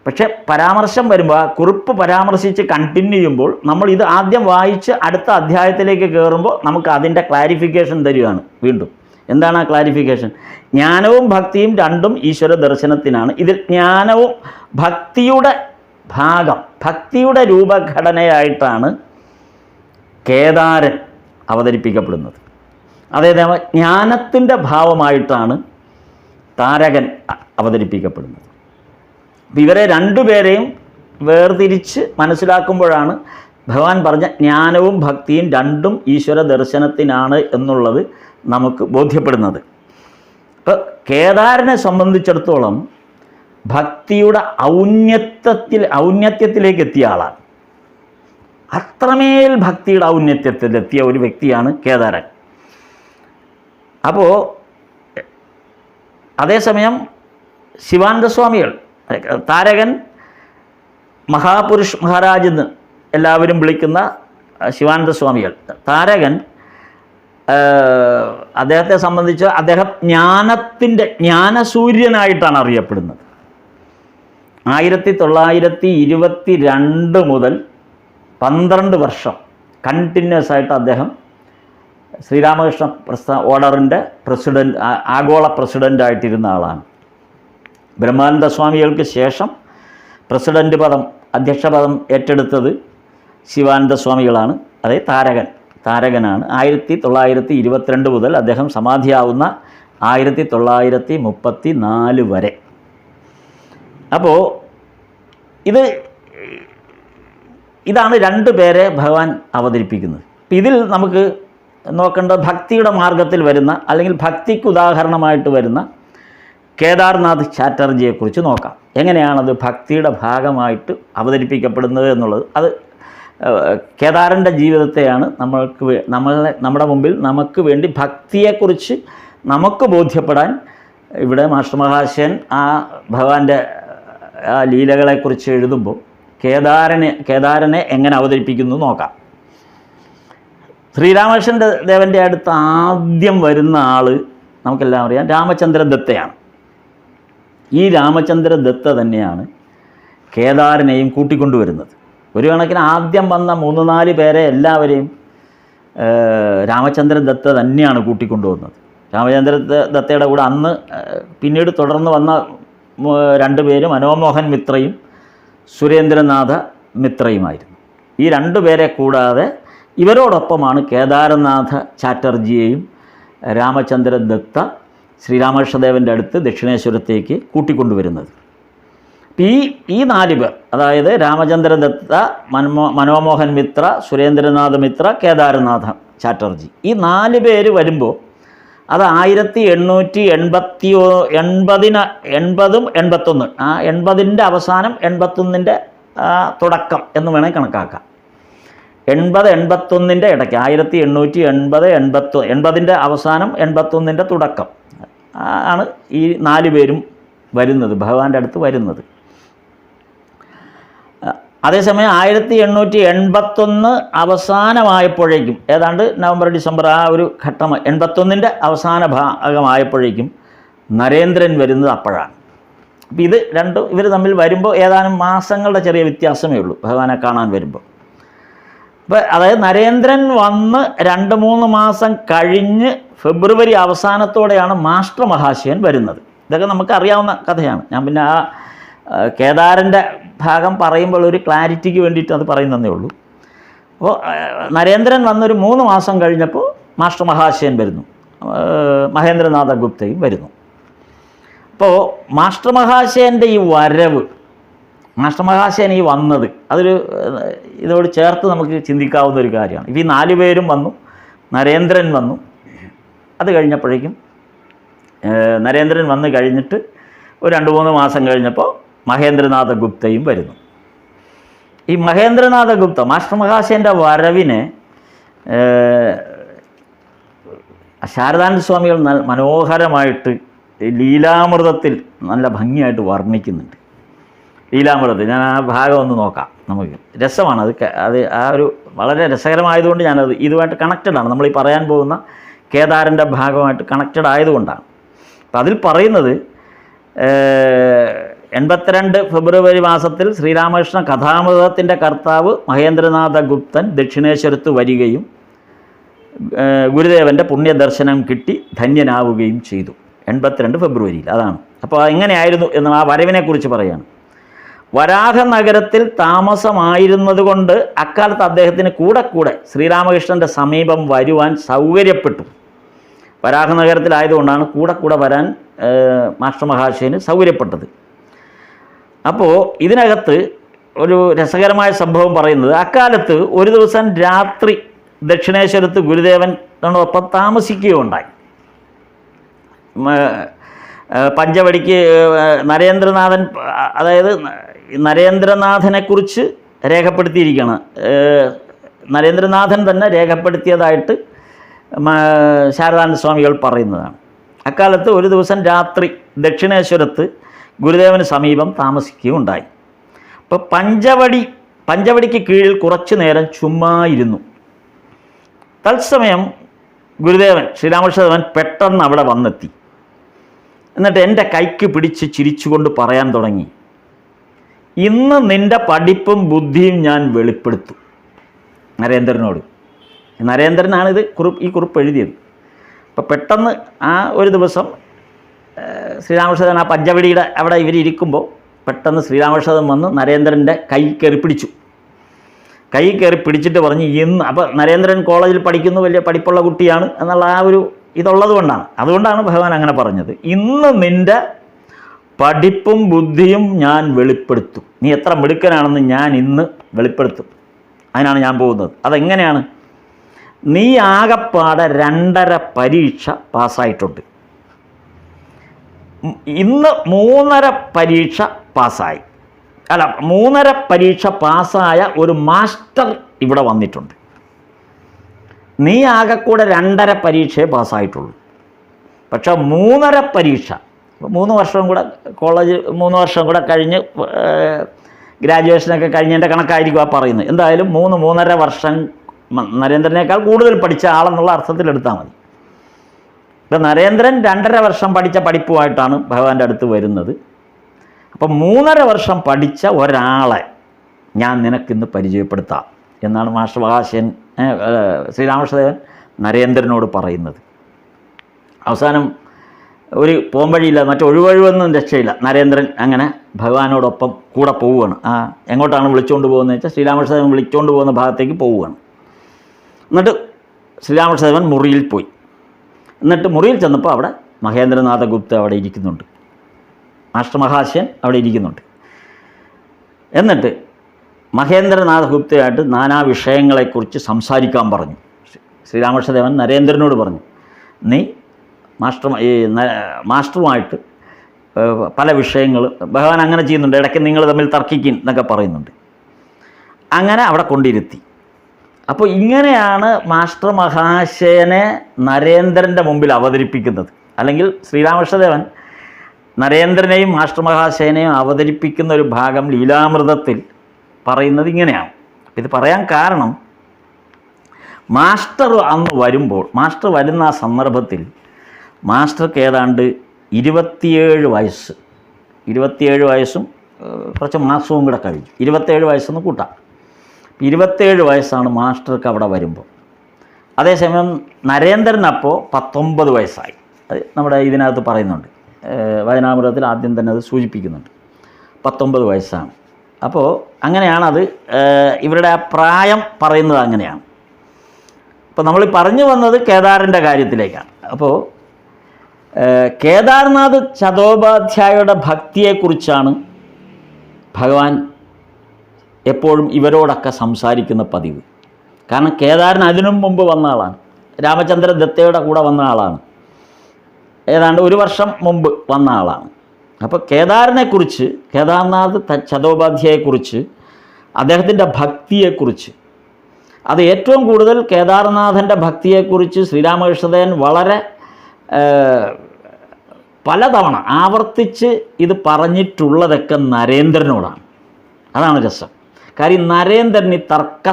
പക്ഷേ പരാമർശം വരുമ്പോൾ, ആ കുറിപ്പ് പരാമർശിച്ച് കണ്ടിന്യൂ ചെയ്യുമ്പോൾ നമ്മൾ ഇത് ആദ്യം വായിച്ച് അടുത്ത അധ്യായത്തിലേക്ക് കയറുമ്പോൾ നമുക്ക് അതിൻ്റെ ക്ലാരിഫിക്കേഷൻ തരികയാണ്. വീണ്ടും എന്താണ് ആ ക്ലാരിഫിക്കേഷൻ? ജ്ഞാനവും ഭക്തിയും 2ഉം ഈശ്വര ദർശനത്തിനാണ്. ഇതിൽ ജ്ഞാനവും ഭക്തിയുടെ ഭാഗം, ഭക്തിയുടെ രൂപഘടനയായിട്ടാണ് കേദാരൻ അവതരിപ്പിക്കപ്പെടുന്നത്. അതേപോലെ ജ്ഞാനത്തിൻ്റെ ഭാവമായിട്ടാണ് താരകൻ അവതരിപ്പിക്കപ്പെടുന്നത്. ഇവരെ 2 പേരെയും വേർതിരിച്ച് മനസ്സിലാക്കുമ്പോഴാണ് ഭഗവാൻ പറഞ്ഞ ജ്ഞാനവും ഭക്തിയും രണ്ടും ഈശ്വര ദർശനത്തിനാണ് എന്നുള്ളത് നമുക്ക് ബോധ്യപ്പെടുന്നത്. ഇപ്പോൾ കേദാരനെ സംബന്ധിച്ചിടത്തോളം ഭക്തിയുടെ ഔന്നത്യത്തിലേക്ക് എത്തിയ ആളാണ്. അത്രമേൽ ഭക്തിയുടെ ഔന്നത്യത്തിലെത്തിയ ഒരു വ്യക്തിയാണ് കേദാരൻ. അപ്പോൾ അതേസമയം ശിവാനന്ദ സ്വാമികൾ, താരകൻ മഹാപുരുഷ് മഹാരാജ് എന്ന് എല്ലാവരും വിളിക്കുന്ന ശിവാനന്ദ സ്വാമികൾ, താരകൻ അദ്ദേഹത്തെ സംബന്ധിച്ച് അദ്ദേഹം ജ്ഞാനസൂര്യനായിട്ടാണ് അറിയപ്പെടുന്നത്. 1922 മുതൽ 12 വർഷം കണ്ടിന്യൂസ് ആയിട്ട് അദ്ദേഹം ശ്രീരാമകൃഷ്ണ ഓർഡറിൻ്റെ ആഗോള പ്രസിഡൻ്റായിട്ടിരുന്ന ആളാണ്. ബ്രഹ്മാനന്ദ സ്വാമികൾക്ക് ശേഷം അധ്യക്ഷ പദം ഏറ്റെടുത്തത് ശിവാനന്ദ സ്വാമികളാണ്. അതേ താരകനാണ്. 1922 മുതൽ അദ്ദേഹം സമാധിയാവുന്ന 1934 വരെ. അപ്പോൾ ഇതാണ് 2 പേരെ ഭഗവാൻ അവതരിപ്പിക്കുന്നത്. ഇതിൽ നമുക്ക് നോക്കേണ്ട ഭക്തിയുടെ മാർഗത്തിൽ വരുന്ന, അല്ലെങ്കിൽ ഭക്തിക്ക് ഉദാഹരണമായിട്ട് വരുന്ന കേദാർനാഥ് ചാറ്റർജിയെക്കുറിച്ച് നോക്കാം. എങ്ങനെയാണത് ഭക്തിയുടെ ഭാഗമായിട്ട് അവതരിപ്പിക്കപ്പെടുന്നത് എന്നുള്ളത്. അത് കേദാരൻ്റെ ജീവിതത്തെയാണ് നമ്മുടെ മുമ്പിൽ നമുക്ക് വേണ്ടി ഭക്തിയെക്കുറിച്ച് നമുക്ക് ബോധ്യപ്പെടാൻ ഇവിടെ മാസ്റ്റർ മഹാശയൻ ആ ഭഗവാന്റെ ആ ലീലകളെക്കുറിച്ച് എഴുതുമ്പോൾ കേദാരനെ എങ്ങനെ അവതരിപ്പിക്കുന്നു നോക്കാം. ശ്രീരാമകൃഷ്ണൻ ദേവൻ്റെ അടുത്ത് ആദ്യം വരുന്ന ആൾ നമുക്കെല്ലാം അറിയാം, രാമചന്ദ്ര ദത്തയാണ്. ഈ രാമചന്ദ്ര ദത്ത തന്നെയാണ് കേദാരനെയും കൂട്ടിക്കൊണ്ടുവരുന്നത്. ഒരു കണക്കിന് ആദ്യം വന്ന 3-4 പേരെ എല്ലാവരെയും രാമചന്ദ്ര ദത്ത തന്നെയാണ് കൂട്ടിക്കൊണ്ടുവന്നത്. രാമചന്ദ്ര ദത്തയുടെ കൂടെ അന്ന് പിന്നീട് തുടർന്ന് വന്ന 2 പേര് മനോമോഹൻ മിത്രയും സുരേന്ദ്രനാഥ മിത്രയുമായിരുന്നു. ഈ 2 പേരെ കൂടാതെ ഇവരോടൊപ്പമാണ് കേദാരനാഥ ചാറ്റർജിയെയും രാമചന്ദ്ര ദത്ത ശ്രീരാമകൃഷ്ണദേവൻ്റെ അടുത്ത് ദക്ഷിണേശ്വരത്തേക്ക് കൂട്ടിക്കൊണ്ടുവരുന്നത്. ഈ 4 പേർ, അതായത് രാമചന്ദ്ര ദത്ത, മനോമോഹൻ മിത്ര, സുരേന്ദ്രനാഥ മിത്ര, കേദാരനാഥ ചാറ്റർജി, ഈ 4 പേര് വരുമ്പോൾ അത് 1880 ആ 80ൻ്റെ അവസാനം 81ൻ്റെ തുടക്കം എന്ന് വേണമെങ്കിൽ കണക്കാക്കാം. 80-81ൻ്റെ ഇടയ്ക്ക് 1880-80ൻ്റെ അവസാനം 81ൻ്റെ തുടക്കം ആണ് ഈ 4 പേരും വരുന്നത്, ഭഗവാന്റെ അടുത്ത് വരുന്നത്. അതേസമയം 1881 അവസാനമായപ്പോഴേക്കും, ഏതാണ്ട് നവംബർ-ഡിസംബർ ആ ഒരു ഘട്ടം, 81ൻ്റെ അവസാന ഭാഗമായപ്പോഴേക്കും നരേന്ദ്രൻ വരുന്നത് അപ്പോഴാണ്. അപ്പോൾ ഇവർ തമ്മിൽ വരുമ്പോൾ ഏതാനും മാസങ്ങളുടെ ചെറിയ വ്യത്യാസമേ ഉള്ളൂ ഭഗവാനെ കാണാൻ വരുമ്പോൾ. അപ്പോൾ അതായത് നരേന്ദ്രൻ വന്ന് 2-3 മാസം കഴിഞ്ഞ് ഫെബ്രുവരി അവസാനത്തോടെയാണ് മാസ്റ്റർ മഹാശയൻ വരുന്നത്. ഇതൊക്കെ നമുക്ക് അറിയാവുന്ന കഥയാണ്. ഞാൻ പിന്നെ ആ കേദാരൻ്റെ ഭാഗം പറയുമ്പോൾ ഒരു ക്ലാരിറ്റിക്ക് വേണ്ടിയിട്ട് അത് പറയുന്നതേ ഉള്ളൂ. അപ്പോൾ നരേന്ദ്രൻ വന്നൊരു 3 മാസം കഴിഞ്ഞപ്പോൾ മാസ്റ്റർ മഹാശയൻ വരുന്നു, മഹേന്ദ്രനാഥ ഗുപ്തയും വരുന്നു. അപ്പോൾ മാസ്റ്റർ മഹാശയൻ്റെ ഈ വരവ്, മാസ്റ്റർ മഹാശയൻ ഈ വന്നത്, ഇതോട് ചേർത്ത് നമുക്ക് ചിന്തിക്കാവുന്ന ഒരു കാര്യമാണ്. ഈ 4 പേരും വന്നു, നരേന്ദ്രൻ വന്നു. അത് കഴിഞ്ഞപ്പോഴേക്കും നരേന്ദ്രൻ വന്ന് കഴിഞ്ഞിട്ട് ഒരു 2-3 മാസം കഴിഞ്ഞപ്പോൾ മഹേന്ദ്രനാഥ ഗുപ്തയും വരുന്നു. ഈ മഹേന്ദ്രനാഥ ഗുപ്ത മാസ്റ്റർ മഹാശയൻ്റെ വരവിനെ ശാരദാനന്ദ സ്വാമികൾ മനോഹരമായിട്ട് ലീലാമൃതത്തിൽ നല്ല ഭംഗിയായിട്ട് വർണ്ണിക്കുന്നുണ്ട്. ലീലാമൃതത്തിൽ ഞാൻ ആ ഭാഗം ഒന്ന് നോക്കാം. നമുക്ക് രസമാണ് അത് ആ ഒരു വളരെ രസകരമായതുകൊണ്ട് ഞാനത് ഇതുമായിട്ട് കണക്റ്റഡാണ്. നമ്മൾ ഈ പറയാൻ പോകുന്ന കേദാരൻ്റെ ഭാഗമായിട്ട് കണക്റ്റഡ് ആയതുകൊണ്ടാണ്. അപ്പം അതിൽ പറയുന്നത് 82 ഫെബ്രുവരി മാസത്തിൽ ശ്രീരാമകൃഷ്ണ കഥാമൃതത്തിൻ്റെ കർത്താവ് മഹേന്ദ്രനാഥ ഗുപ്തൻ ദക്ഷിണേശ്വരത്ത് വരികയും ഗുരുദേവൻ്റെ പുണ്യദർശനം കിട്ടി ധന്യനാവുകയും ചെയ്തു. 82 ഫെബ്രുവരിയിൽ. അതാണ്. അപ്പോൾ എങ്ങനെയായിരുന്നു എന്ന് ആ വരവിനെക്കുറിച്ച് പറയുകയാണ്. വരാഹ നഗരത്തിൽ താമസമായിരുന്നതുകൊണ്ട് അക്കാലത്ത് അദ്ദേഹത്തിന് കൂടെ ശ്രീരാമകൃഷ്ണൻ്റെ സമീപം വരുവാൻ സൗകര്യപ്പെട്ടു. വരാഹ നഗരത്തിലായതുകൊണ്ടാണ് കൂടെ വരാൻ മാസ്റ്റർ മഹാശയന് സൗകര്യപ്പെട്ടത്. അപ്പോൾ ഇതിനകത്ത് ഒരു രസകരമായ സംഭവം പറയുന്നത്, അക്കാലത്ത് ഒരു ദിവസം രാത്രി ദക്ഷിണേശ്വരത്ത് ഗുരുദേവനോടൊപ്പം താമസിക്കുകയുണ്ടായി. പഞ്ചവടിക്ക് നരേന്ദ്രനാഥൻ, അതായത് നരേന്ദ്രനാഥനെക്കുറിച്ച് രേഖപ്പെടുത്തിയിരിക്കുകയാണ്. നരേന്ദ്രനാഥൻ തന്നെ രേഖപ്പെടുത്തിയതായിട്ട് ശാരദാനന്ദ സ്വാമികൾ പറയുന്നതാണ്. അക്കാലത്ത് ഒരു ദിവസം രാത്രി ദക്ഷിണേശ്വരത്ത് ഗുരുദേവന് സമീപം താമസിക്കുകയുണ്ടായി. അപ്പോൾ പഞ്ചവടിക്ക് കീഴിൽ കുറച്ചു നേരം ചുമ്മാ ഇരുന്നു. തത്സമയം ഗുരുദേവൻ ശ്രീരാമകൃഷ്ണദേവൻ പെട്ടെന്ന് അവിടെ വന്നെത്തി. എന്നിട്ട് എൻ്റെ കൈക്ക് പിടിച്ച് ചിരിച്ചുകൊണ്ട് പറയാൻ തുടങ്ങി, ഇന്ന് നിൻ്റെ പഠിപ്പും ബുദ്ധിയും ഞാൻ വെളിപ്പെടുത്തും. നരേന്ദ്രനോട്. നരേന്ദ്രനാണിത് ഈ കുറിപ്പ് എഴുതിയത്. അപ്പോൾ പെട്ടെന്ന് ആ ഒരു ദിവസം ശ്രീരാമകൃഷ്ണദേവൻ ആ പഞ്ചവടിയുടെ അവിടെ ഇവരിയ്ക്കുമ്പോൾ പെട്ടെന്ന് ശ്രീരാമകൃഷ്ണദേവൻ വന്ന് നരേന്ദ്രൻ്റെ കൈ കയറി പിടിച്ചു. കൈ കയറി പിടിച്ചിട്ട് പറഞ്ഞ്, ഇന്ന് അപ്പോൾ നരേന്ദ്രൻ കോളേജിൽ പഠിക്കുന്നു, വലിയ പഠിപ്പുള്ള കുട്ടിയാണ് എന്നുള്ള ആ ഒരു ഇതുള്ളത് കൊണ്ടാണ്, അതുകൊണ്ടാണ് ഭഗവാൻ അങ്ങനെ പറഞ്ഞത്, ഇന്ന് നിൻ്റെ പഠിപ്പും ബുദ്ധിയും ഞാൻ വെളിപ്പെടുത്തും. നീ എത്ര മിടുക്കനാണെന്ന് ഞാൻ ഇന്ന് വെളിപ്പെടുത്തും. അതിനാണ് ഞാൻ പോകുന്നത്. അതെങ്ങനെയാണ്? നീ ആകപ്പാടെ 2.5 പരീക്ഷ പാസ്സായിട്ടുണ്ട്. ഇന്ന് 3.5 പരീക്ഷ പാസ്സായി. 3.5 പരീക്ഷ പാസ്സായ ഒരു മാസ്റ്റർ ഇവിടെ വന്നിട്ടുണ്ട്. നീ ആകെക്കൂടെ 2.5 പരീക്ഷയെ പാസ്സായിട്ടുള്ളൂ. പക്ഷേ 3.5 പരീക്ഷ, 3 വർഷം കൂടെ കോളേജ് 3 വർഷം കൂടെ കഴിഞ്ഞ് ഗ്രാജുവേഷനൊക്കെ കഴിഞ്ഞതിൻ്റെ കണക്കായിരിക്കും ആ പറയുന്നത്. എന്തായാലും 3-3.5 വർഷം നരേന്ദ്രനേക്കാൾ കൂടുതൽ പഠിച്ച ആളെന്നുള്ള അർത്ഥത്തിലെടുത്താൽ മതി. ഇപ്പം നരേന്ദ്രൻ 2.5 വർഷം പഠിച്ച പഠിപ്പുമായിട്ടാണ് ഭഗവാന്റെ അടുത്ത് വരുന്നത്. അപ്പം 3.5 വർഷം പഠിച്ച ഒരാളെ ഞാൻ നിനക്കിന്ന് പരിചയപ്പെടുത്താം എന്നാണ് മാസ്റ്റർ മഹാശയൻ ശ്രീരാമകൃഷ്ണദേവൻ നരേന്ദ്രനോട് പറയുന്നത്. അവസാനം ഒരു പോംവഴിയില്ല, മറ്റൊഴിവഴിവൊന്നും രക്ഷയില്ല. നരേന്ദ്രൻ അങ്ങനെ ഭഗവാനോടൊപ്പം കൂടെ പോവുകയാണ്. എങ്ങോട്ടാണ് വിളിച്ചുകൊണ്ട് പോകുന്നത് വെച്ചാൽ ശ്രീരാമകൃഷ്ണദേവൻ വിളിച്ചുകൊണ്ട് പോകുന്ന ഭാഗത്തേക്ക് പോവുകയാണ്. എന്നിട്ട് ശ്രീരാമകൃഷ്ണദേവൻ മുറിയിൽ പോയി. എന്നിട്ട് മുറിയിൽ ചെന്നപ്പോൾ അവിടെ മഹേന്ദ്രനാഥ ഗുപ്ത അവിടെ ഇരിക്കുന്നുണ്ട്. മാസ്റ്റർ മഹാശയൻ അവിടെ ഇരിക്കുന്നുണ്ട്. എന്നിട്ട് മഹേന്ദ്രനാഥ ഗുപ്തയായിട്ട് നാനാ വിഷയങ്ങളെക്കുറിച്ച് സംസാരിക്കാൻ പറഞ്ഞു. ശ്രീരാമകൃഷ്ണദേവൻ നരേന്ദ്രനോട് പറഞ്ഞു, നീ മാസ്റ്ററുമായിട്ട് പല വിഷയങ്ങൾ ഭഗവാൻ അങ്ങനെ ചെയ്യുന്നുണ്ട്. ഇടയ്ക്ക് നിങ്ങൾ തമ്മിൽ തർക്കിക്കും എന്നൊക്കെ പറയുന്നുണ്ട്. അങ്ങനെ അവിടെ കൊണ്ടിരുത്തി. അപ്പോൾ ഇങ്ങനെയാണ് മാസ്റ്റർ മഹാശയനെ നരേന്ദ്രൻ്റെ മുമ്പിൽ അവതരിപ്പിക്കുന്നത്. അല്ലെങ്കിൽ ശ്രീരാമകൃഷ്ണദേവൻ നരേന്ദ്രനെയും മാസ്റ്റർ മഹാശയനെയും അവതരിപ്പിക്കുന്ന ഒരു ഭാഗം ലീലാമൃതത്തിൽ പറയുന്നത് ഇങ്ങനെയാണ്. ഇത് പറയാൻ കാരണം, മാസ്റ്റർ അന്ന് വരുമ്പോൾ, മാസ്റ്റർ വരുന്ന ആ സന്ദർഭത്തിൽ മാസ്റ്റർക്ക് ഏതാണ്ട് 27 വയസ്സ്, 27 വയസ്സും കുറച്ച് മാസവും കൂടെ കഴിഞ്ഞു. 27 വയസ്സെന്ന് കൂട്ടാം. 27 വയസ്സാണ് മാസ്റ്റർക്ക് അവിടെ വരുമ്പോൾ. അതേസമയം നരേന്ദ്രനപ്പോൾ 19 വയസ്സായി. അത് നമ്മുടെ ഇതിനകത്ത് പറയുന്നുണ്ട്, വചനാമൃതത്തിൽ ആദ്യം തന്നെ അത് സൂചിപ്പിക്കുന്നുണ്ട്. 19 വയസ്സാണ്. അപ്പോൾ അങ്ങനെയാണത് ഇവരുടെ ആ പ്രായം പറയുന്നത് അങ്ങനെയാണ്. അപ്പോൾ നമ്മൾ പറഞ്ഞു വന്നത് കേദാറിൻ്റെ കാര്യത്തിലേക്കാണ്. അപ്പോൾ കേദാർനാഥ് ചതോപാധ്യായയുടെ ഭക്തിയെക്കുറിച്ചാണ് ഭഗവാൻ എപ്പോഴും ഇവരോടൊക്കെ സംസാരിക്കുന്ന പതിവ്. കാരണം കേദാരൻ അതിനും മുമ്പ് വന്ന ആളാണ്. രാമചന്ദ്ര ദത്തയുടെ കൂടെ വന്ന ആളാണ്. ഏതാണ്ട് 1 വർഷം മുമ്പ് വന്ന ആളാണ്. അപ്പോൾ കേദാറിനെക്കുറിച്ച്, കേദാർനാഥ് ചതോപാധ്യായെക്കുറിച്ച്, അദ്ദേഹത്തിൻ്റെ ഭക്തിയെക്കുറിച്ച്, അത് ഏറ്റവും കൂടുതൽ കേദാർനാഥൻ്റെ ഭക്തിയെക്കുറിച്ച് ശ്രീരാമകൃഷ്ണദേവൻ വളരെ പലതവണ ആവർത്തിച്ച് ഇത് പറഞ്ഞിട്ടുള്ളതൊക്കെ നരേന്ദ്രനോടാണ്. അതാണ് രസം. കാര്യം നരേന്ദ്രന് തർക്ക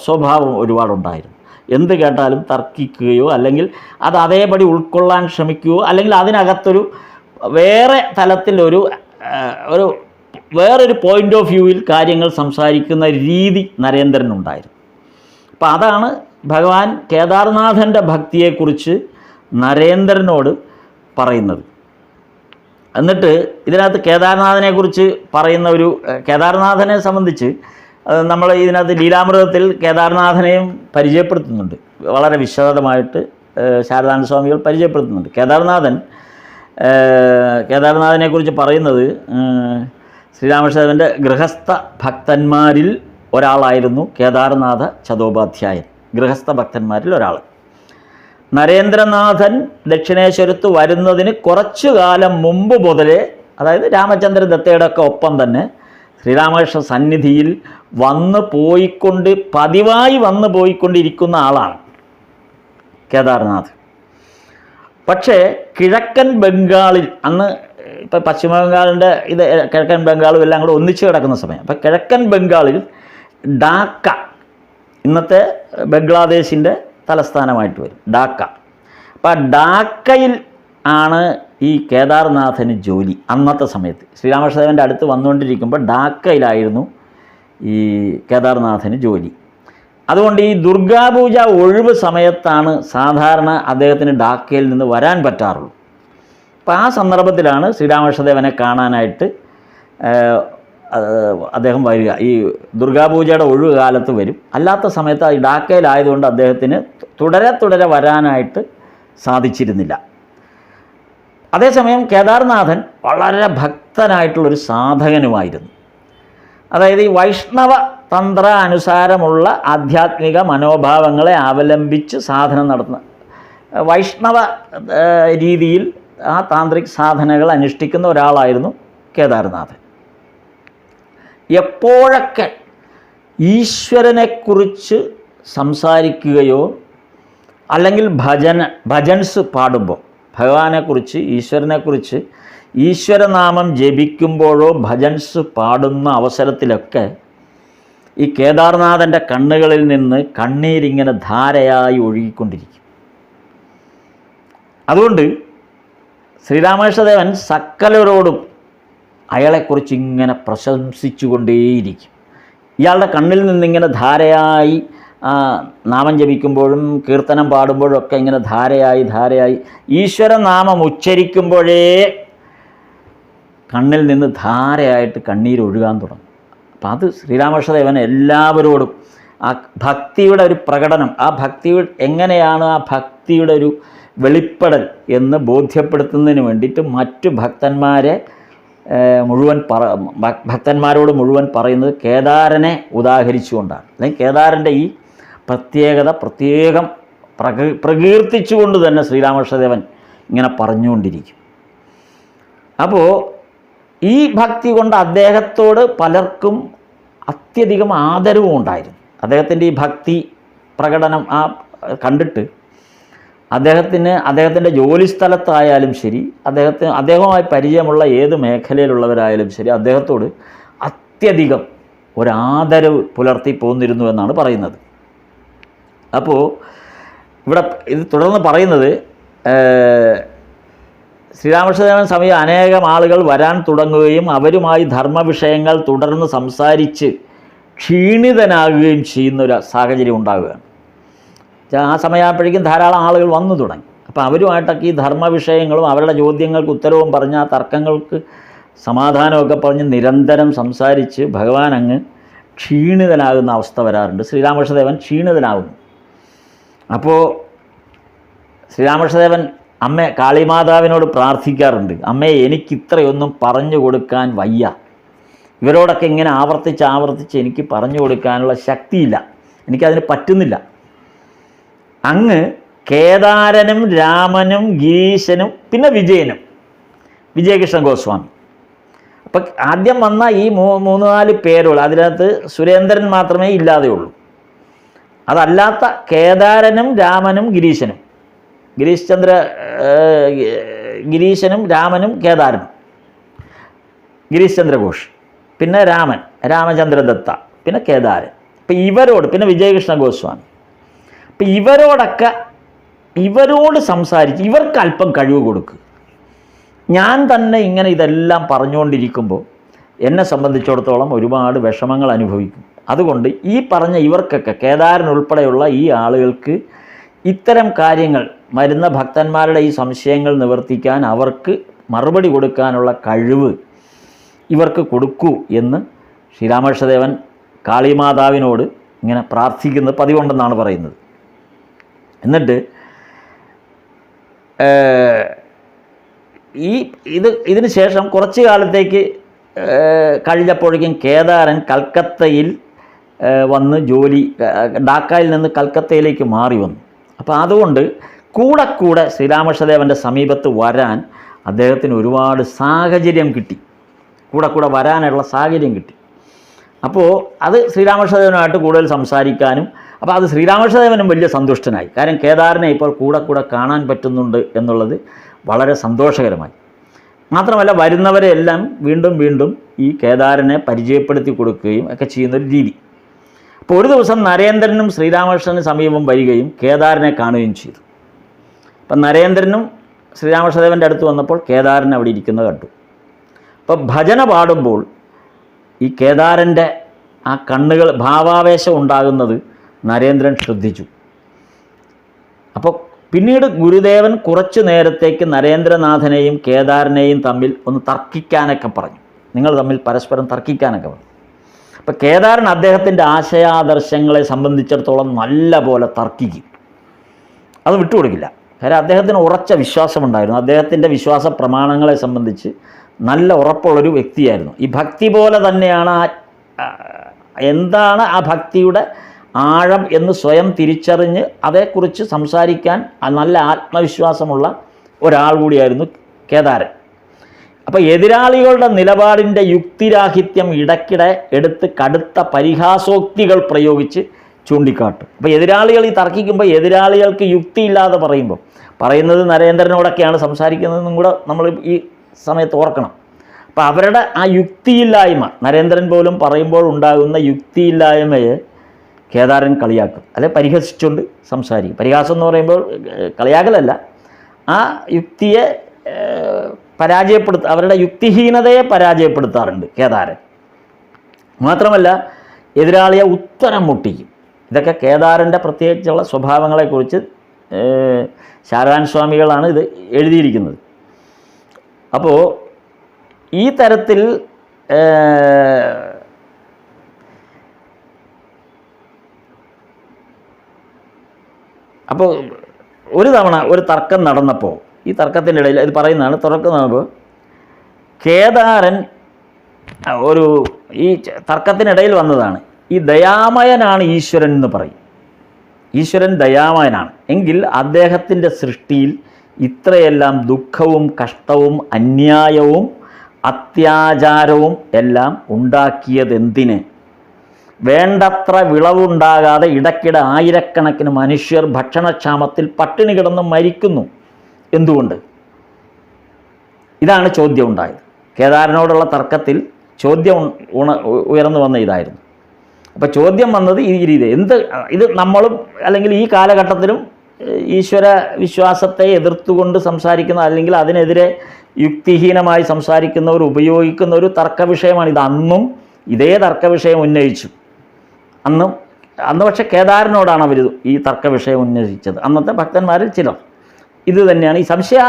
സ്വഭാവം ഒരുപാടുണ്ടായിരുന്നു. എന്ത് കേട്ടാലും തർക്കിക്കുകയോ അല്ലെങ്കിൽ അത് അതേപടി ഉൾക്കൊള്ളാൻ ശ്രമിക്കുകയോ അല്ലെങ്കിൽ അതിനകത്തൊരു വേറെ തലത്തിലൊരു വേറൊരു പോയിൻ്റ് ഓഫ് വ്യൂവിൽ കാര്യങ്ങൾ സംസാരിക്കുന്ന രീതി നരേന്ദ്രനുണ്ടായിരുന്നു. അപ്പോൾ അതാണ് ഭഗവാൻ കേദാർനാഥൻ്റെ ഭക്തിയെക്കുറിച്ച് നരേന്ദ്രനോട് പറയുന്നത്. എന്നിട്ട് ഇതിനകത്ത് കേദാർനാഥനെക്കുറിച്ച് പറയുന്ന കേദാർനാഥനെ സംബന്ധിച്ച് നമ്മൾ ഇതിനകത്ത് ലീലാമൃതത്തിൽ കേദാർനാഥനെയും പരിചയപ്പെടുത്തുന്നുണ്ട്. വളരെ വിശദമായിട്ട് ശാരദാനന്ദ സ്വാമികൾ പരിചയപ്പെടുത്തുന്നുണ്ട്. കേദാർനാഥനെക്കുറിച്ച് പറയുന്നത്, ശ്രീരാമകൃഷ്ണദേവൻ്റെ ഗൃഹസ്ഥ ഭക്തന്മാരിൽ ഒരാളായിരുന്നു കേദാർനാഥ ചതോപാധ്യായൻ. ഗൃഹസ്ഥ ഭക്തന്മാരിൽ ഒരാൾ. നരേന്ദ്രനാഥൻ ദക്ഷിണേശ്വരത്ത് വരുന്നതിന് കുറച്ചു കാലം മുമ്പ് മുതലേ, അതായത് രാമചന്ദ്ര ദത്തയുടെ ഒക്കെ ഒപ്പം തന്നെ ശ്രീരാമകൃഷ്ണ സന്നിധിയിൽ പതിവായി വന്നു പോയിക്കൊണ്ടിരിക്കുന്ന ആളാണ് കേദാർനാഥ്. പക്ഷേ കിഴക്കൻ ബംഗാളിൽ, അന്ന് ഇപ്പം പശ്ചിമ ബംഗാളിൻ്റെ കിഴക്കൻ ബംഗാളും എല്ലാം കൂടെ ഒന്നിച്ച് കിടക്കുന്ന സമയം, അപ്പം കിഴക്കൻ ബംഗാളിൽ ഡാക്ക, ഇന്നത്തെ ബംഗ്ലാദേശിൻ്റെ തലസ്ഥാനമായിട്ട് വരും ഡാക്ക. അപ്പം ഡാക്കയിൽ ആണ് ഈ കേദാർനാഥന് ജോലി അന്നത്തെ സമയത്ത്. ശ്രീരാമകൃഷ്ണദേവൻ്റെ അടുത്ത് വന്നുകൊണ്ടിരിക്കുമ്പോൾ ഡാക്കയിലായിരുന്നു ഈ കേദാർനാഥന് ജോലി. അതുകൊണ്ട് ഈ ദുർഗാപൂജ ഒഴിവ് സമയത്താണ് സാധാരണ അദ്ദേഹത്തിന് ഡാക്കയിൽ നിന്ന് വരാൻ പറ്റാറുള്ളൂ. അപ്പോൾ ആ സന്ദർഭത്തിലാണ് ശ്രീരാമകൃഷ്ണദേവനെ കാണാനായിട്ട് അദ്ദേഹം വരിക. ഈ ദുർഗാപൂജയുടെ ഒഴിവ് കാലത്ത് വരും. അല്ലാത്ത സമയത്ത് ഈ ഡാക്കയിലായതുകൊണ്ട് അദ്ദേഹത്തിന് തുടരെ വരാനായിട്ട് സാധിച്ചിരുന്നില്ല. അതേസമയം കേദാർനാഥൻ വളരെ ഭക്തനായിട്ടുള്ളൊരു സാധകനുമായിരുന്നു. അതായത് ഈ വൈഷ്ണവ തന്ത്ര അനുസാരമുള്ള ആധ്യാത്മിക മനോഭാവങ്ങളെ അവലംബിച്ച് സാധന നടത്തുന്ന, വൈഷ്ണവ രീതിയിൽ ആ താന്ത്രിക് സാധനകൾ അനുഷ്ഠിക്കുന്ന ഒരാളായിരുന്നു കേദാർനാഥൻ. എപ്പോഴൊക്കെ ഈശ്വരനെക്കുറിച്ച് സംസാരിക്കുകയോ അല്ലെങ്കിൽ ഭജൻസ് പാടുമ്പോൾ, ഭഗവാനെക്കുറിച്ച് ഈശ്വരനെക്കുറിച്ച് ഈശ്വരനാമം ജപിക്കുമ്പോഴോ ഭജൻസ് പാടുന്ന അവസരത്തിലൊക്കെ ഈ കേദാർനാഥൻ്റെ കണ്ണുകളിൽ നിന്ന് കണ്ണീരിങ്ങനെ ധാരയായി ഒഴുകിക്കൊണ്ടിരിക്കും. അതുകൊണ്ട് ശ്രീരാമകൃഷ്ണദേവൻ സകലരോടും അയാളെക്കുറിച്ച് ഇങ്ങനെ പ്രശംസിച്ചുകൊണ്ടേയിരിക്കും. ഇയാളുടെ കണ്ണിൽ നിന്നിങ്ങനെ ധാരയായി നാമം ജപിക്കുമ്പോഴും കീർത്തനം പാടുമ്പോഴും ഒക്കെ ഇങ്ങനെ ധാരയായി ഈശ്വരനാമം ഉച്ചരിക്കുമ്പോഴേ കണ്ണിൽ നിന്ന് ധാരയായിട്ട് കണ്ണീരൊഴുകാൻ തുടങ്ങും. അപ്പം അത് ശ്രീരാമകൃഷ്ണദേവൻ എല്ലാവരോടും ആ ഭക്തിയുടെ ഒരു പ്രകടനം, ആ ഭക്തി എങ്ങനെയാണ് ആ ഭക്തിയുടെ ഒരു വെളിപ്പെടൽ എന്ന് ബോധ്യപ്പെടുത്തുന്നതിന് വേണ്ടിയിട്ട് മറ്റു ഭക്തന്മാരോട് മുഴുവൻ പറയുന്നത് കേദാരനെ ഉദാഹരിച്ചുകൊണ്ടാണ്. അല്ലെങ്കിൽ കേദാരൻ്റെ ഈ പ്രത്യേകം പ്രകീർത്തിച്ചുകൊണ്ട് തന്നെ ശ്രീരാമകൃഷ്ണദേവൻ ഇങ്ങനെ പറഞ്ഞുകൊണ്ടിരിക്കും. അപ്പോൾ ഈ ഭക്തി കൊണ്ട് അദ്ദേഹത്തോട് പലർക്കും അത്യധികം ആദരവും ഉണ്ടായിരുന്നു. അദ്ദേഹത്തിൻ്റെ ഈ ഭക്തി പ്രകടനം കണ്ടിട്ട് അദ്ദേഹത്തിൻ്റെ ജോലിസ്ഥലത്തായാലും ശരി, അദ്ദേഹവുമായി പരിചയമുള്ള ഏത് മേഖലയിലുള്ളവരായാലും ശരി, അദ്ദേഹത്തോട് അത്യധികം ഒരാദരവ് പുലർത്തി പോന്നിരുന്നു എന്നാണ് പറയുന്നത്. അപ്പോൾ ഇവിടെ ഇത് തുടർന്ന് പറയുന്നത്, ശ്രീരാമകൃഷ്ണദേവൻ സമയം അനേകം ആളുകൾ വരാൻ തുടങ്ങുകയും അവരുമായി ധർമ്മവിഷയങ്ങൾ തുടർന്ന് സംസാരിച്ച് ക്ഷീണിതനാകുകയും ചെയ്യുന്നൊരു സാഹചര്യം ഉണ്ടാവുകയാണ്. ആ സമയമാകുമ്പോഴേക്കും ധാരാളം ആളുകൾ വന്നു തുടങ്ങി. അപ്പോൾ അവരുമായിട്ടൊക്കെ ഈ ധർമ്മവിഷയങ്ങളും അവരുടെ ചോദ്യങ്ങൾക്ക് ഉത്തരവും പറഞ്ഞ് ആ തർക്കങ്ങൾക്ക് സമാധാനമൊക്കെ പറഞ്ഞ് നിരന്തരം സംസാരിച്ച് ഭഗവാൻ അങ്ങ് ക്ഷീണിതനാകുന്ന അവസ്ഥ വരാറുണ്ട്. ശ്രീരാമകൃഷ്ണദേവൻ ക്ഷീണിതനാകുന്നു. അപ്പോൾ ശ്രീരാമകൃഷ്ണദേവൻ കാളിമാതാവിനോട് പ്രാർത്ഥിക്കാറുണ്ട്, അമ്മേ എനിക്കിത്രയൊന്നും പറഞ്ഞു കൊടുക്കാൻ വയ്യ, ഇവരോടൊക്കെ ഇങ്ങനെ ആവർത്തിച്ച് എനിക്ക് പറഞ്ഞു കൊടുക്കാനുള്ള ശക്തിയില്ല, എനിക്കതിന് പറ്റുന്നില്ല. അങ്ങ് കേദാരനും രാമനും ഗിരീശനും പിന്നെ വിജയകൃഷ്ണ ഗോസ്വാമി. അപ്പം ആദ്യം വന്ന ഈ 3-4 പേരുകൾ, അതിനകത്ത് സുരേന്ദ്രൻ മാത്രമേ ഇല്ലാതെയുള്ളൂ. അതല്ലാത്ത കേദാരനും രാമനും ഗിരീശനും രാമനും കേദാരനും, ഗിരീഷ് ചന്ദ്ര ഘോഷ്, പിന്നെ രാമചന്ദ്രദത്ത, പിന്നെ കേദാരൻ. അപ്പം ഇവരോട് പിന്നെ വിജയകൃഷ്ണ ഗോസ്വാമി. അപ്പം ഇവരോട് സംസാരിച്ച് ഇവർക്ക് അല്പം കഴിവ് കൊടുക്കുക. ഞാൻ തന്നെ ഇങ്ങനെ ഇതെല്ലാം പറഞ്ഞുകൊണ്ടിരിക്കുമ്പോൾ എന്നെ സംബന്ധിച്ചിടത്തോളം ഒരുപാട് വിഷമങ്ങൾ അനുഭവിക്കും. അതുകൊണ്ട് ഈ പറഞ്ഞ ഇവർക്കൊക്കെ, കേദാരൻ ഉൾപ്പെടെയുള്ള ഈ ആളുകൾക്ക് ഇത്തരം കാര്യങ്ങൾ, വരുന്ന ഭക്തന്മാരുടെ ഈ സംശയങ്ങൾ നിവർത്തിക്കാൻ, അവർക്ക് മറുപടി കൊടുക്കാനുള്ള കഴിവ് ഇവർക്ക് കൊടുക്കൂ എന്ന് ശ്രീരാമകൃഷ്ണദേവൻ കാളിമാതാവിനോട് ഇങ്ങനെ പ്രാർത്ഥിക്കുന്നത് പതിവുണ്ടെന്നാണ് പറയുന്നത്. എന്നിട്ട് ഇതിന് ശേഷം കുറച്ച് കാലത്തേക്ക് കഴിഞ്ഞപ്പോഴേക്കും കേദാരൻ കൽക്കത്തയിൽ വന്ന് ഡാക്കയിൽ നിന്ന് കൽക്കത്തയിലേക്ക് മാറി വന്നു. അപ്പോൾ അതുകൊണ്ട് കൂടെ ശ്രീരാമകൃഷ്ണദേവൻ്റെ സമീപത്ത് വരാൻ അദ്ദേഹത്തിന് ഒരുപാട് സാഹചര്യം കിട്ടി, കൂടെ വരാനുള്ള സാഹചര്യം കിട്ടി. അപ്പോൾ അത് ശ്രീരാമകൃഷ്ണദേവനുമായിട്ട് കൂടുതൽ സംസാരിക്കാനും, അപ്പോൾ അത് ശ്രീരാമകൃഷ്ണദേവനും വലിയ സന്തുഷ്ടനായി. കാരണം കേദാരനെ ഇപ്പോൾ കൂടെ കാണാൻ പറ്റുന്നുണ്ട് എന്നുള്ളത് വളരെ സന്തോഷകരമായി. മാത്രമല്ല വരുന്നവരെ എല്ലാം വീണ്ടും ഈ കേദാരനെ പരിചയപ്പെടുത്തി കൊടുക്കുകയും ഒക്കെ ചെയ്യുന്നൊരു രീതി. അപ്പോൾ ഒരു ദിവസം നരേന്ദ്രനും ശ്രീരാമകൃഷ്ണന് സമീപം വരികയും കേദാരനെ കാണുകയും ചെയ്തു. അപ്പം നരേന്ദ്രനും ശ്രീരാമകൃഷ്ണദേവൻ്റെ അടുത്ത് വന്നപ്പോൾ കേദാരൻ അവിടെ ഇരിക്കുന്നത് കണ്ടു. അപ്പോൾ ഭജന പാടുമ്പോൾ ഈ കേദാരൻ്റെ ആ കണ്ണുകൾ ഭാവാവേശം ഉണ്ടാകുന്നത് നരേന്ദ്രൻ ശ്രദ്ധിച്ചു. അപ്പോൾ പിന്നീട് ഗുരുദേവൻ കുറച്ചു നേരത്തേക്ക് നരേന്ദ്രനാഥനെയും കേദാരനെയും തമ്മിൽ ഒന്ന് തർക്കിക്കാനൊക്കെ പറഞ്ഞു. നിങ്ങൾ തമ്മിൽ പരസ്പരം തർക്കിക്കാനൊക്കെ പറഞ്ഞു. അപ്പോൾ കേദാരൻ അദ്ദേഹത്തിൻ്റെ ആശയാദർശങ്ങളെ സംബന്ധിച്ചിടത്തോളം നല്ല പോലെ തർക്കിക്കും, അത് വിട്ടുകൊടുക്കില്ല. കാര്യം അദ്ദേഹത്തിന് ഉറച്ച വിശ്വാസമുണ്ടായിരുന്നു. അദ്ദേഹത്തിൻ്റെ വിശ്വാസ പ്രമാണങ്ങളെ സംബന്ധിച്ച് നല്ല ഉറപ്പുള്ളൊരു വ്യക്തിയായിരുന്നു. ഈ ഭക്തി പോലെ തന്നെയാണ് എന്താണ് ആ ഭക്തിയുടെ ആഴം എന്ന് സ്വയം തിരിച്ചറിഞ്ഞ് അതേക്കുറിച്ച് സംസാരിക്കാൻ നല്ല ആത്മവിശ്വാസമുള്ള ഒരാൾ കൂടിയായിരുന്നു കേദാരൻ. അപ്പോൾ എതിരാളികളുടെ നിലപാടിൻ്റെ യുക്തിരാഹിത്യം ഇടയ്ക്കിടെ എടുത്ത് കടുത്ത പരിഹാസോക്തികൾ പ്രയോഗിച്ച് ചൂണ്ടിക്കാട്ടും. അപ്പോൾ എതിരാളികൾ ഈ തർക്കിക്കുമ്പോൾ എതിരാളികൾക്ക് യുക്തിയില്ലാതെ പറയുന്നത് നരേന്ദ്രനോടൊക്കെയാണ് സംസാരിക്കുന്നതെന്നും കൂടെ നമ്മൾ ഈ സമയത്ത് ഓർക്കണം. അപ്പോൾ അവരുടെ ആ യുക്തിയില്ലായ്മ, നരേന്ദ്രൻ പോലും പറയുമ്പോൾ ഉണ്ടാകുന്ന യുക്തിയില്ലായ്മയെ കേദാരൻ കളിയാക്കും, അല്ലെ പരിഹസിച്ചുകൊണ്ട് സംസാരിക്കും. പരിഹാസം എന്ന് പറയുമ്പോൾ കളിയാക്കലല്ല, ആ യുക്തിയെ അവരുടെ യുക്തിഹീനതയെ പരാജയപ്പെടുത്താറുണ്ട് കേദാരൻ. മാത്രമല്ല എതിരാളിയെ ഉത്തരം മുട്ടിക്കും. ഇതൊക്കെ കേദാരൻ്റെ പ്രത്യേകിച്ചുള്ള സ്വഭാവങ്ങളെക്കുറിച്ച് ശാരദാൻ സ്വാമികളാണ് ഇത് എഴുതിയിരിക്കുന്നത്. അപ്പോൾ ഈ തരത്തിൽ അപ്പോൾ ഒരു തവണ ഒരു തർക്കം നടന്നപ്പോൾ, ഈ തർക്കത്തിൻ്റെ ഇടയിൽ ഇത് പറയുന്നതാണ്, തർക്കം നടന്നപ്പോൾ കേദാരൻ ഈ തർക്കത്തിനിടയിൽ വന്നതാണ്, ഈ ദയാമയനാണ് ഈശ്വരൻ എന്ന് പറയും. ഈശ്വരൻ ദയാമയനാണ് എങ്കിൽ അദ്ദേഹത്തിൻ്റെ സൃഷ്ടിയിൽ ഇത്രയെല്ലാം ദുഃഖവും കഷ്ടവും അന്യായവും അത്യാചാരവും എല്ലാം ഉണ്ടാക്കിയതെന്തിന്? വേണ്ടത്ര വിളവുണ്ടാകാതെ ഇടയ്ക്കിടെ ആയിരക്കണക്കിന് മനുഷ്യർ ഭക്ഷണക്ഷാമത്തിൽ പട്ടിണി കിടന്ന് മരിക്കുന്നു. എന്തുകൊണ്ട്? ഇതാണ് ചോദ്യം ഉണ്ടായത്. കേദാരനോടുള്ള തർക്കത്തിൽ ചോദ്യം ഉയർന്നു വന്ന ഇതായിരുന്നു. അപ്പോൾ ചോദ്യം വന്നത് ഈ രീതി, ഇത് നമ്മളും അല്ലെങ്കിൽ ഈ കാലഘട്ടത്തിലും ഈശ്വര വിശ്വാസത്തെ എതിർത്തുകൊണ്ട് സംസാരിക്കുന്ന അല്ലെങ്കിൽ അതിനെതിരെ യുക്തിഹീനമായി സംസാരിക്കുന്നവർ ഉപയോഗിക്കുന്ന ഒരു തർക്ക വിഷയമാണ് ഇത്. അന്നും ഇതേ തർക്ക വിഷയം ഉന്നയിച്ചു. അന്ന് പക്ഷേ കേദാരനോടാണ് അവർ ഈ തർക്ക വിഷയം ഉന്നയിച്ചത്. അന്നത്തെ ഭക്തന്മാരിൽ ചിലർ ഇത് തന്നെയാണ് ഈ സംശയ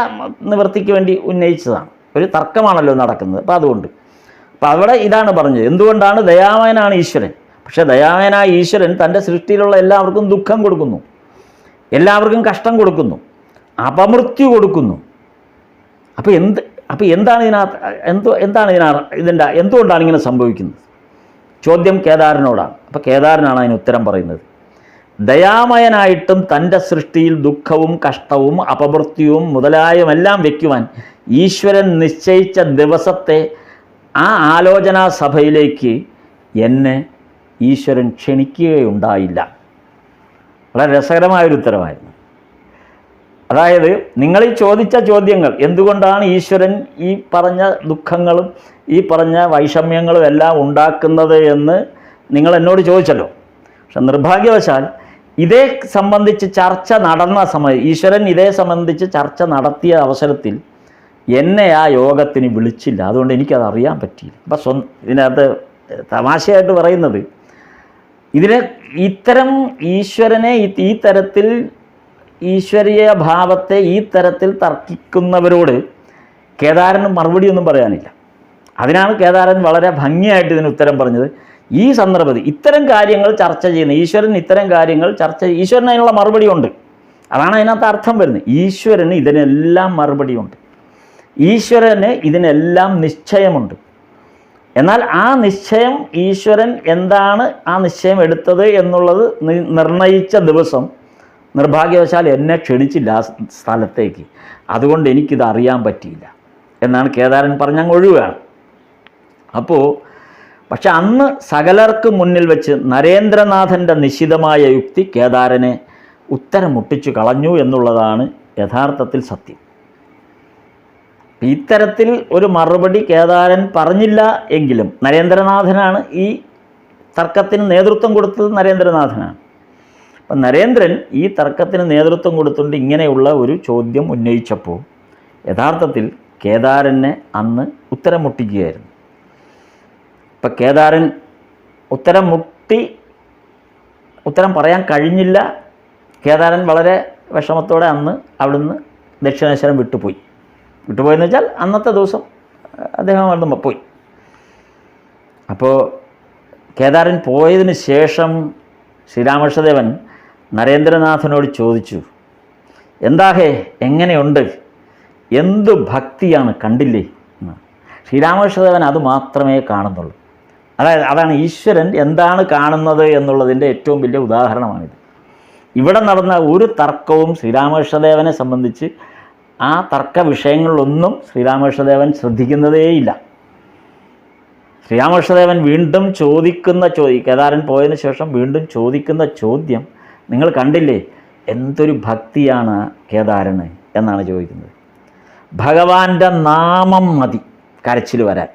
നിവൃത്തിക്ക് വേണ്ടി ഉന്നയിച്ചതാണ്. ഒരു തർക്കമാണല്ലോ നടക്കുന്നത്. അപ്പോൾ അതുകൊണ്ട് അവിടെ ഇതാണ് പറഞ്ഞത്, എന്തുകൊണ്ടാണ് ദയാമയനാണ് ഈശ്വരൻ. പക്ഷേ ദയാമയനായ ഈശ്വരൻ തൻ്റെ സൃഷ്ടിയിലുള്ള എല്ലാവർക്കും ദുഃഖം കൊടുക്കുന്നു, എല്ലാവർക്കും കഷ്ടം കൊടുക്കുന്നു, അപമൃത്യു കൊടുക്കുന്നു. അപ്പോൾ എന്താണ് എന്തുകൊണ്ടാണ് ഇങ്ങനെ സംഭവിക്കുന്നത്? ചോദ്യം കേദാരനോടാണ്. അപ്പോൾ കേദാരനാണ് അതിന് ഉത്തരം പറയുന്നത്. ദയാമയനായിട്ടും തൻ്റെ സൃഷ്ടിയിൽ ദുഃഖവും കഷ്ടവും അപമൃത്യുവും മുതലായവെല്ലാം വയ്ക്കുവാൻ ഈശ്വരൻ നിശ്ചയിച്ച ദിവസത്തെ ആ ആലോചനാ സഭയിലേക്ക് എന്നെ ഈശ്വരൻ ക്ഷണിക്കുകയുണ്ടായില്ല. വളരെ രസകരമായൊരു ഉത്തരമായിരുന്നു. അതായത് നിങ്ങൾ ഈ ചോദിച്ച ചോദ്യങ്ങൾ, എന്തുകൊണ്ടാണ് ഈശ്വരൻ ഈ പറഞ്ഞ ദുഃഖങ്ങളും ഈ പറഞ്ഞ വൈഷമ്യങ്ങളും എല്ലാം ഉണ്ടാക്കുന്നത് എന്ന് നിങ്ങൾ എന്നോട് ചോദിച്ചല്ലോ. പക്ഷെ നിർഭാഗ്യവശാൽ ഇതേ സംബന്ധിച്ച് ചർച്ച നടന്ന സമയം, ഈശ്വരൻ ഇതേ സംബന്ധിച്ച് ചർച്ച നടത്തിയ അവസരത്തിൽ എന്നെ ആ യോഗത്തിന് വിളിച്ചില്ല. അതുകൊണ്ട് എനിക്കത് അറിയാൻ പറ്റിയില്ല. അപ്പം ഇതിനകത്ത് തമാശയായിട്ട് പറയുന്നത്, ഇത്തരം ഈശ്വരനെ ഈ തരത്തിൽ ഈശ്വരീയ ഭാവത്തെ ഈ തരത്തിൽ തർക്കിക്കുന്നവരോട് കേദാരന് മറുപടിയൊന്നും പറയാനില്ല. അതിനാണ് കേദാരൻ വളരെ ഭംഗിയായിട്ട് ഇതിന് ഉത്തരം പറഞ്ഞത്. ഈ സന്ദർഭത്തിൽ ഇത്തരം കാര്യങ്ങൾ ചർച്ച ചെയ്യുന്ന ഈശ്വരൻ ഇത്തരം കാര്യങ്ങൾ ഈശ്വരന് അതിനുള്ള മറുപടി ഉണ്ട്. അതാണ് അതിനകത്ത് അർത്ഥം വരുന്നത്. ഈശ്വരന് ഇതിനെല്ലാം മറുപടിയുണ്ട്. ഈശ്വരന് ഇതിനെല്ലാം നിശ്ചയമുണ്ട്. എന്നാൽ ആ നിശ്ചയം ഈശ്വരൻ എന്താണ് ആ നിശ്ചയം എടുത്തത് എന്നുള്ളത് നിർണയിച്ച ദിവസം നിർഭാഗ്യവശാൽ എന്നെ ക്ഷണിച്ചില്ല ആ സ്ഥലത്തേക്ക്. അതുകൊണ്ട് എനിക്കിത് അറിയാൻ പറ്റിയില്ല എന്നാണ് കേദാരൻ പറഞ്ഞങ്ങ് ഒഴിവാണ്. അപ്പോൾ പക്ഷെ അന്ന് സകലർക്ക് മുന്നിൽ വെച്ച് നരേന്ദ്രനാഥൻ്റെ നിശിതമായ യുക്തി കേദാരനെ ഉത്തരം മുട്ടിച്ചു കളഞ്ഞു എന്നുള്ളതാണ് യഥാർത്ഥത്തിൽ സത്യം. ഇത്തരത്തിൽ ഒരു മറുപടി കേദാരൻ പറഞ്ഞില്ല എങ്കിലും നരേന്ദ്രനാഥനാണ് ഈ തർക്കത്തിന് നേതൃത്വം കൊടുത്തത്. നരേന്ദ്രനാഥനാണ്. അപ്പം നരേന്ദ്രൻ ഈ തർക്കത്തിന് നേതൃത്വം കൊടുത്തുകൊണ്ട് ഇങ്ങനെയുള്ള ഒരു ചോദ്യം ഉന്നയിച്ചപ്പോൾ യഥാർത്ഥത്തിൽ കേദാരനെ അന്ന് ഉത്തരം മുട്ടിക്കുകയായിരുന്നു. ഇപ്പം കേദാരൻ ഉത്തരം പറയാൻ കഴിഞ്ഞില്ല. കേദാരൻ വളരെ വിഷമത്തോടെ അന്ന് അവിടുന്ന് ദക്ഷിണേശ്വരം വിട്ടുപോയെന്ന് വെച്ചാൽ അന്നത്തെ ദിവസം അദ്ദേഹം അവിടുന്ന് പോയി. അപ്പോൾ കേദാരൻ പോയതിന് ശേഷം ശ്രീരാമകൃഷ്ണദേവൻ നരേന്ദ്രനാഥനോട് ചോദിച്ചു, എന്താഹേ എങ്ങനെയുണ്ട്, എന്തു ഭക്തിയാണ്, കണ്ടില്ലേ എന്ന്. ശ്രീരാമകൃഷ്ണദേവൻ അത് മാത്രമേ കാണുന്നുള്ളൂ. അതാണ് ഈശ്വരൻ എന്താണ് കാണുന്നത് എന്നുള്ളതിൻ്റെ ഏറ്റവും വലിയ ഉദാഹരണമാണിത്. ഇവിടെ നടന്ന ഒരു തർക്കവും ശ്രീരാമകൃഷ്ണദേവനെ സംബന്ധിച്ച് ആ തർക്ക വിഷയങ്ങളിലൊന്നും ശ്രീരാമകൃഷ്ണദേവൻ ശ്രദ്ധിക്കുന്നതേയില്ല. ശ്രീരാമകൃഷ്ണദേവൻ വീണ്ടും കേദാരൻ പോയതിന് ശേഷം വീണ്ടും ചോദിക്കുന്ന ചോദ്യം, നിങ്ങൾ കണ്ടില്ലേ എന്തൊരു ഭക്തിയാണ് കേദാരന് എന്നാണ് ചോദിക്കുന്നത്. ഭഗവാന്റെ നാമം മതി കരച്ചിൽ വരാൻ.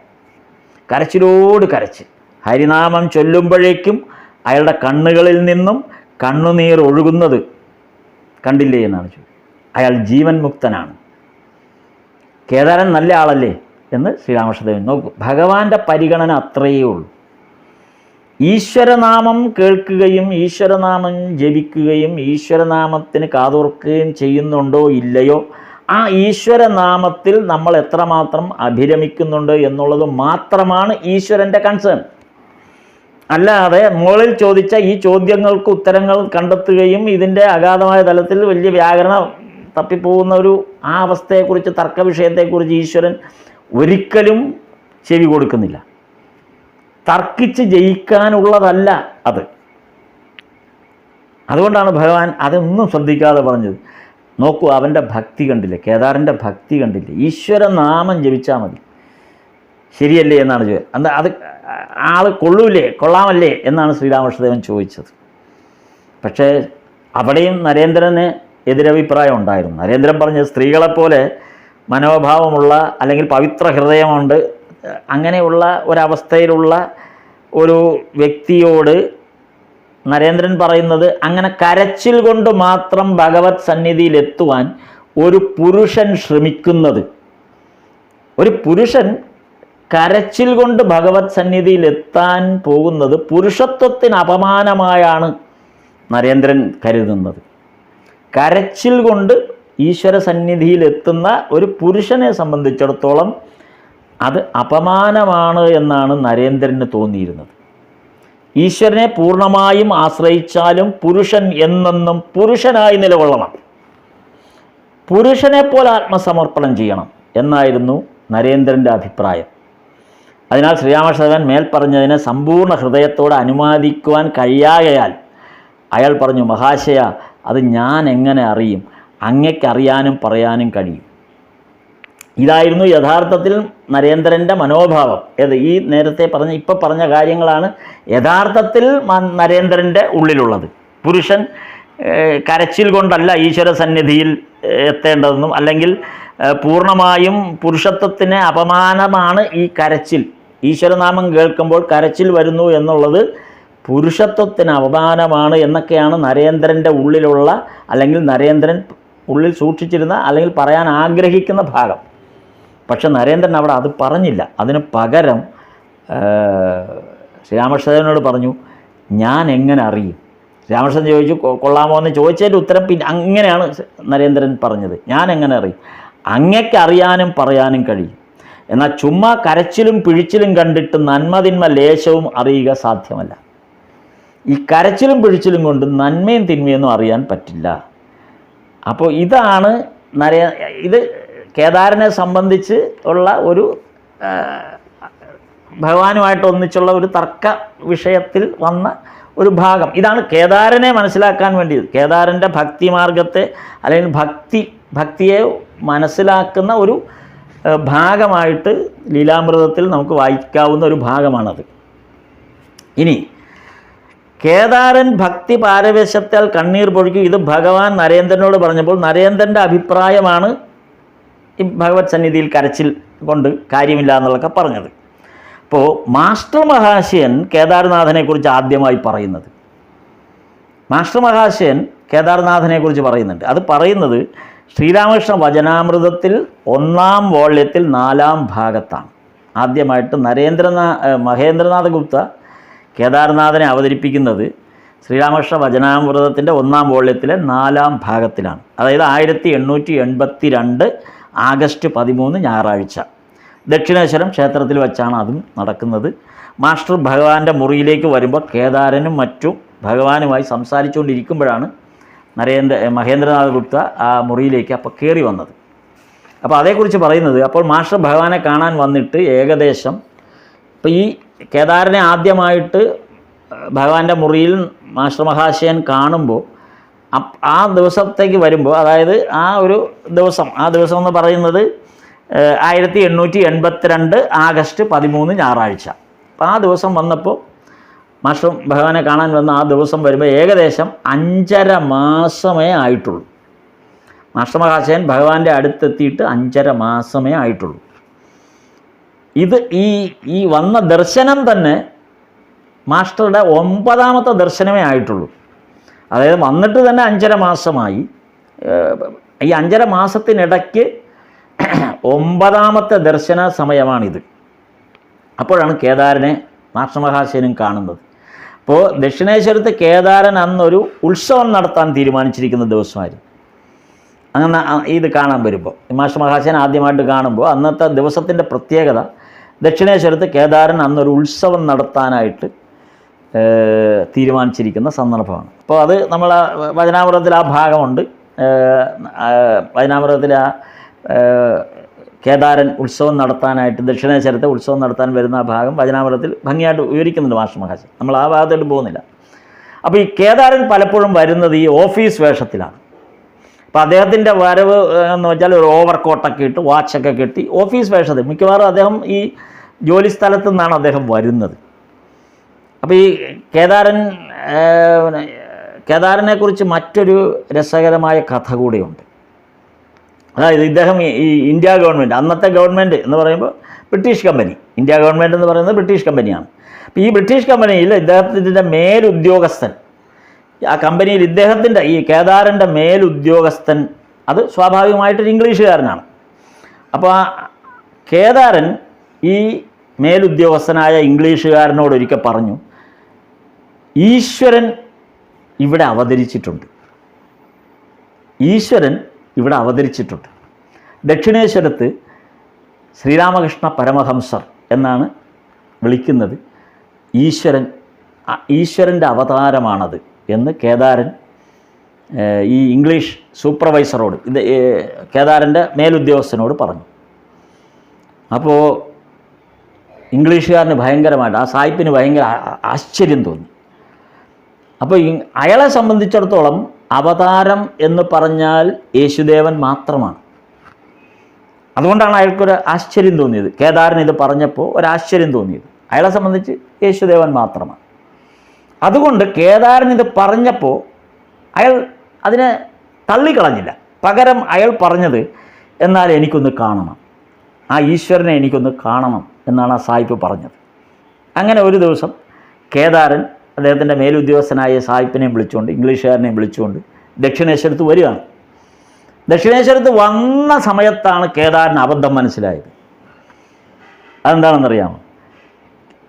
കരച്ചിലോട് കരച്ചിൽ. ഹരിനാമം ചൊല്ലുമ്പോഴേക്കും അയാളുടെ കണ്ണുകളിൽ നിന്നും കണ്ണുനീർ ഒഴുകുന്നത് കണ്ടില്ലേ എന്നാണ് ചോദിക്കുന്നത്. അയാൾ ജീവൻ മുക്തനാണ്. കേദാരൻ നല്ല ആളല്ലേ എന്ന് ശ്രീരാമകൃഷ്ണദേവൻ നോക്കൂ. ഭഗവാന്റെ പരിഗണന അത്രയേ ഉള്ളൂ. ഈശ്വരനാമം കേൾക്കുകയും ഈശ്വരനാമം ജപിക്കുകയും ഈശ്വരനാമത്തിന് കാതോർക്കുകയും ചെയ്യുന്നുണ്ടോ ഇല്ലയോ, ആ ഈശ്വരനാമത്തിൽ നമ്മൾ എത്രമാത്രം അഭിരമിക്കുന്നുണ്ട് എന്നുള്ളത് മാത്രമാണ് ഈശ്വരൻ്റെ കൺസേൺ. അല്ലാതെ മുകളിൽ ചോദിച്ച ഈ ചോദ്യങ്ങൾക്ക് ഉത്തരങ്ങൾ കണ്ടെത്തുകയും ഇതിൻ്റെ അഗാധമായ തലത്തിൽ വലിയ വ്യാകരണം തപ്പിപ്പോകുന്ന ആ അവസ്ഥയെക്കുറിച്ച്, തർക്ക വിഷയത്തെക്കുറിച്ച് ഈശ്വരൻ ഒരിക്കലും ചെവി കൊടുക്കുന്നില്ല. തർക്കിച്ച് ജയിക്കാനുള്ളതല്ല അത്. അതുകൊണ്ടാണ് ഭഗവാൻ അതൊന്നും ശ്രദ്ധിക്കാതെ പറഞ്ഞത്. നോക്കൂ, അവൻ്റെ ഭക്തി കണ്ടില്ലേ, കേദാരൻ്റെ ഭക്തി കണ്ടില്ലേ, ഈശ്വരനാമം ജപിച്ചാൽ മതി, ശരിയല്ലേ എന്നാണ് ചോദിച്ചത്. അത് ആൾ കൊള്ളാമല്ലേ എന്നാണ് ശ്രീരാമകൃഷ്ണദേവൻ ചോദിച്ചത്. പക്ഷേ അവിടെയും നരേന്ദ്രന് എതിരഭിപ്രായം ഉണ്ടായിരുന്നു. നരേന്ദ്രൻ പറഞ്ഞത് സ്ത്രീകളെപ്പോലെ മനോഭാവമുള്ള അല്ലെങ്കിൽ പവിത്ര ഹൃദയമുണ്ട് അങ്ങനെയുള്ള ഒരവസ്ഥയിലുള്ള ഒരു വ്യക്തിയോട് നരേന്ദ്രൻ പറയുന്നത്, അങ്ങനെ കരച്ചിൽ കൊണ്ട് മാത്രം ഭഗവത് സന്നിധിയിലെത്തുവാൻ ഒരു പുരുഷൻ ശ്രമിക്കുന്നത്, ഒരു പുരുഷൻ കരച്ചിൽ കൊണ്ട് ഭഗവത് സന്നിധിയിലെത്താൻ പോകുന്നത് പുരുഷത്വത്തിന് അപമാനമായാണ് നരേന്ദ്രൻ കരുതുന്നത്. കരച്ചിൽ കൊണ്ട് ഈശ്വര സന്നിധിയിലെത്തുന്ന ഒരു പുരുഷനെ സംബന്ധിച്ചിടത്തോളം അത് അപമാനമാണ് എന്നാണ് നരേന്ദ്രന് തോന്നിയിരുന്നത്. ഈശ്വരനെ പൂർണ്ണമായും ആശ്രയിച്ചാലും പുരുഷൻ എന്നെന്നും പുരുഷനായി നിലകൊള്ളണം, പുരുഷനെ പോലെ ആത്മസമർപ്പണം ചെയ്യണം എന്നായിരുന്നു നരേന്ദ്രൻ്റെ അഭിപ്രായം. അതിനാൽ ശ്രീരാമകൃഷ്ണദേവൻ മേൽപ്പറഞ്ഞതിനെ സമ്പൂർണ്ണ ഹൃദയത്തോടെ അനുവാദിക്കുവാൻ കഴിയാകയാൽ അയാൾ പറഞ്ഞു, മഹാശയ, അത് ഞാൻ എങ്ങനെ അറിയും, അങ്ങയ്ക്കറിയാനും പറയാനും കഴിയും. ഇതായിരുന്നു യഥാർത്ഥത്തിൽ നരേന്ദ്രൻ്റെ മനോഭാവം. ഈ നേരത്തെ ഇപ്പം പറഞ്ഞ കാര്യങ്ങളാണ് യഥാർത്ഥത്തിൽ നരേന്ദ്രൻ്റെ ഉള്ളിലുള്ളത്. പുരുഷൻ കരച്ചിൽ കൊണ്ടല്ല ഈശ്വര സന്നിധിയിൽ എത്തേണ്ടതെന്നും, അല്ലെങ്കിൽ പൂർണ്ണമായും പുരുഷത്വത്തിന് അപമാനമാണ് ഈ കരച്ചിൽ, ഈശ്വരനാമം കേൾക്കുമ്പോൾ കരച്ചിൽ വരുന്നു എന്നുള്ളത് പുരുഷത്വത്തിന് അപമാനമാണ് എന്നൊക്കെയാണ് നരേന്ദ്രൻ്റെ ഉള്ളിലുള്ള, അല്ലെങ്കിൽ നരേന്ദ്രൻ ഉള്ളിൽ സൂക്ഷിച്ചിരുന്ന, അല്ലെങ്കിൽ പറയാൻ ആഗ്രഹിക്കുന്ന ഭാഗം. പക്ഷെ നരേന്ദ്രൻ അവിടെ അത് പറഞ്ഞില്ല. അതിന് പകരം ശ്രീരാമകൃഷ്ണദേവനോട് പറഞ്ഞു, ഞാൻ എങ്ങനെ അറിയും. ശ്രീരാമകൃഷ്ണൻ ചോദിച്ചു, കൊള്ളാമോ എന്ന് ചോദിച്ചതിൻ്റെ ഉത്തരം പിന്നെ അങ്ങനെയാണ് നരേന്ദ്രൻ പറഞ്ഞത്, ഞാൻ എങ്ങനെ അറിയും, അങ്ങയ്ക്ക് അറിയാനും പറയാനും കഴിയും, എന്നാൽ ചുമ്മാ കരച്ചിലും പിഴിച്ചിലും കണ്ടിട്ട് നന്മതിന്മ ലേശവും അറിയുക സാധ്യമല്ല. ഈ കരച്ചിലും പിഴിച്ചിലും കൊണ്ട് നന്മയും തിന്മയൊന്നും അറിയാൻ പറ്റില്ല. അപ്പോൾ ഇതാണ് ഇത് കേദാരനെ സംബന്ധിച്ച് ഉള്ള ഒരു ഭഗവാനുമായിട്ട് ഒന്നിച്ചുള്ള ഒരു തർക്ക വിഷയത്തിൽ വന്ന ഒരു ഭാഗം. ഇതാണ് കേദാരനെ മനസ്സിലാക്കാൻ വേണ്ടിയത്. കേദാരൻ്റെ ഭക്തി മാർഗത്തെ അല്ലെങ്കിൽ ഭക്തിയെ മനസ്സിലാക്കുന്ന ഒരു ഭാഗമായിട്ട് ലീലാമൃതത്തിൽ നമുക്ക് വായിക്കാവുന്ന ഒരു ഭാഗമാണത്. ഇനി കേദാരൻ ഭക്തി പാരവേശത്താൽ കണ്ണീർ പൊഴിക്കും. ഇത് ഭഗവാൻ നരേന്ദ്രനോട് പറഞ്ഞപ്പോൾ നരേന്ദ്രൻ്റെ അഭിപ്രായമാണ് ഈ ഭഗവത് സന്നിധിയിൽ കരച്ചിൽ കൊണ്ട് കാര്യമില്ല എന്നുള്ളതൊക്കെ പറഞ്ഞത്. അപ്പോൾ മാസ്റ്റർ മഹാശയൻ കേദാർനാഥനെക്കുറിച്ച് ആദ്യമായി പറയുന്നത്, മാസ്റ്റർ മഹാശയൻ കേദാർനാഥനെക്കുറിച്ച് പറയുന്നുണ്ട്. അത് പറയുന്നത് ശ്രീരാമകൃഷ്ണ വചനാമൃതത്തിൽ 1-ാം വോള്യത്തിൽ 4-ാം ഭാഗത്താണ്. ആദ്യമായിട്ട് മഹേന്ദ്രനാഥ ഗുപ്ത കേദാർനാഥനെ അവതരിപ്പിക്കുന്നത് ശ്രീരാമകൃഷ്ണ വചനാമൃതത്തിൻ്റെ 1-ാം വോള്യത്തിലെ 4-ാം ഭാഗത്തിലാണ്. അതായത് 1882 ആഗസ്റ്റ് 13 ഞായറാഴ്ച ദക്ഷിണേശ്വരം ക്ഷേത്രത്തിൽ വെച്ചാണ് അതും നടക്കുന്നത്. മാസ്റ്റർ ഭഗവാന്റെ മുറിയിലേക്ക് വരുമ്പോൾ കേദാരനും മറ്റും ഭഗവാനുമായി സംസാരിച്ചുകൊണ്ടിരിക്കുമ്പോഴാണ് മഹേന്ദ്രനാഥ ഗുപ്ത ആ മുറിയിലേക്ക് അപ്പോൾ കയറി വന്നത്. അപ്പോൾ അതേക്കുറിച്ച് പറയുന്നത്, അപ്പോൾ മാസ്റ്റർ ഭഗവാനെ കാണാൻ വന്നിട്ട് ഏകദേശം ഇപ്പോൾ ഈ കേദാരനെ ആദ്യമായിട്ട് ഭഗവാന്റെ മുറിയിൽ മാസ്റ്റർ മഹാശയൻ കാണുമ്പോൾ ആ ദിവസത്തേക്ക് വരുമ്പോൾ, അതായത് ആ ദിവസം എന്ന് പറയുന്നത് 1882 ആഗസ്റ്റ് 13 ഞായറാഴ്ച. അപ്പോൾ ആ ദിവസം വന്നപ്പോൾ മാസ്റ്റർ ഭഗവാനെ കാണാൻ വന്ന ആ ദിവസം വരുമ്പോൾ ഏകദേശം 5.5 മാസമേ ആയിട്ടുള്ളൂ. മാസ്റ്റർ മഹാശയൻ ഭഗവാന്റെ അടുത്തെത്തിയിട്ട് 5.5 മാസമേ ആയിട്ടുള്ളൂ. ഇത് ഈ വന്ന ദർശനം തന്നെ മാസ്റ്ററുടെ 9ാമത്തെ ദർശനമേ ആയിട്ടുള്ളൂ. അതായത് വന്നിട്ട് തന്നെ 5.5 മാസമായി. ഈ 5.5 മാസത്തിനിടയ്ക്ക് 9ാമത്തെ ദർശന സമയമാണിത്. അപ്പോഴാണ് കേദാരനെ മാസ്റ്റർ മഹാശയനും കാണുന്നത്. അപ്പോൾ ദക്ഷിണേശ്വരത്ത് കേദാരൻ അന്നൊരു ഉത്സവം നടത്താൻ തീരുമാനിച്ചിരിക്കുന്ന ദിവസമായിരുന്നു. അങ്ങനെ ഇത് കാണാൻ വരുമ്പോൾ മാസ്റ്റർ മഹാശയൻ ആദ്യമായിട്ട് കാണുമ്പോൾ അന്നത്തെ ദിവസത്തിൻ്റെ പ്രത്യേകത, ദക്ഷിണേശ്വരത്ത് കേദാരൻ അന്നൊരു ഉത്സവം നടത്താനായിട്ട് തീരുമാനിച്ചിരിക്കുന്ന സന്ദർഭമാണ്. അപ്പോൾ അത് നമ്മൾ വചനാമൃതത്തിൽ ആ ഭാഗമുണ്ട്. വചനാമൃതത്തിൽ ആ കേദാരൻ ഉത്സവം നടത്താനായിട്ട് ദക്ഷിണേശ്വരത്തെ ഉത്സവം നടത്താൻ വരുന്ന ആ ഭാഗം വചനാമൃതത്തിൽ ഭംഗിയായിട്ട് വിവരിക്കുന്നുണ്ട് മാസ്റ്റർ മഹാശയൻ. നമ്മൾ ആ ഭാഗത്തോട്ട് പോകുന്നില്ല. അപ്പോൾ ഈ കേദാരൻ പലപ്പോഴും വരുന്നത് ഈ ഓഫീസ് വേഷത്തിലാണ്. അപ്പോൾ അദ്ദേഹത്തിൻ്റെ വരവ് എന്ന് വെച്ചാൽ ഒരു ഓവർ കോട്ടൊക്കെ ഇട്ട് വാച്ചൊക്കെ കെട്ടി ഓഫീസ് വേഷത്തിൽ, മിക്കവാറും അദ്ദേഹം ഈ ജോലി സ്ഥലത്തു നിന്നാണ് അദ്ദേഹം വരുന്നത്. അപ്പോൾ ഈ കേദാരനെക്കുറിച്ച് മറ്റൊരു രസകരമായ കഥ കൂടിയുണ്ട്. അതായത് ഇദ്ദേഹം ഈ ഇന്ത്യ ഗവൺമെൻറ്, അന്നത്തെ ഗവൺമെൻറ് എന്ന് പറയുമ്പോൾ ബ്രിട്ടീഷ് കമ്പനി, ഇന്ത്യ ഗവൺമെൻറ് എന്ന് പറയുന്നത് ബ്രിട്ടീഷ് കമ്പനിയാണ്. അപ്പോൾ ഈ ബ്രിട്ടീഷ് കമ്പനിയിൽ ഇദ്ദേഹത്തിൻ്റെ മേലുദ്യോഗസ്ഥൻ, ആ കമ്പനിയിൽ ഇദ്ദേഹത്തിൻ്റെ ഈ കേദാരൻ്റെ മേലുദ്യോഗസ്ഥൻ അത് സ്വാഭാവികമായിട്ടൊരു ഇംഗ്ലീഷുകാരനാണ്. അപ്പോൾ ആ കേദാരൻ ഈ മേലുദ്യോഗസ്ഥനായ ഇംഗ്ലീഷുകാരനോട് ഒരിക്കൽ പറഞ്ഞു, ഈശ്വരൻ ഇവിടെ അവതരിച്ചിട്ടുണ്ട്, ഈശ്വരൻ ഇവിടെ അവതരിച്ചിട്ടുണ്ട്. ദക്ഷിണേശ്വരത്ത് ശ്രീരാമകൃഷ്ണ പരമഹംസർ എന്നാണ് വിളിക്കുന്നത്. ഈശ്വരൻ്റെ അവതാരമാണത് എന്ന് കേദാരൻ ഈ ഇംഗ്ലീഷ് സൂപ്പർവൈസറോട്, കേദാരൻ്റെ മേലുദ്യോഗസ്ഥനോട് പറഞ്ഞു. അപ്പോൾ ഇംഗ്ലീഷുകാരന് ഭയങ്കരമായിട്ട്, ആ സായിപ്പിന് ഭയങ്കര ആശ്ചര്യം തോന്നി. അപ്പോൾ അയാളെ സംബന്ധിച്ചിടത്തോളം അവതാരം എന്ന് പറഞ്ഞാൽ യേശുദേവൻ മാത്രമാണ്. അതുകൊണ്ടാണ് അയാൾക്കൊരു ആശ്ചര്യം തോന്നിയത്. കേദാരൻ ഇത് പറഞ്ഞപ്പോൾ ഒരാശ്ചര്യം തോന്നിയത് അയാളെ സംബന്ധിച്ച് യേശുദേവൻ മാത്രമാണ്. അതുകൊണ്ട് കേദാരൻ ഇത് പറഞ്ഞപ്പോൾ അയാൾ അതിനെ തള്ളിക്കളഞ്ഞില്ല. പകരം അയാൾ പറഞ്ഞത്, എന്നാൽ എനിക്കൊന്ന് കാണണം, ആ ഈശ്വരനെ എനിക്കൊന്ന് കാണണം എന്നാണ് ആ സായിപ്പ് പറഞ്ഞത്. അങ്ങനെ ഒരു ദിവസം കേദാരൻ അദ്ദേഹത്തിൻ്റെ മേലുദ്യോഗസ്ഥനായ സായിപ്പിനെയും വിളിച്ചുകൊണ്ട്, ഇംഗ്ലീഷുകാരനെയും വിളിച്ചുകൊണ്ട് ദക്ഷിണേശ്വരത്ത് വരികയാണ്. ദക്ഷിണേശ്വരത്ത് വന്ന സമയത്താണ് കേദാരന് അബദ്ധം മനസ്സിലായത്. അതെന്താണെന്നറിയാമോ?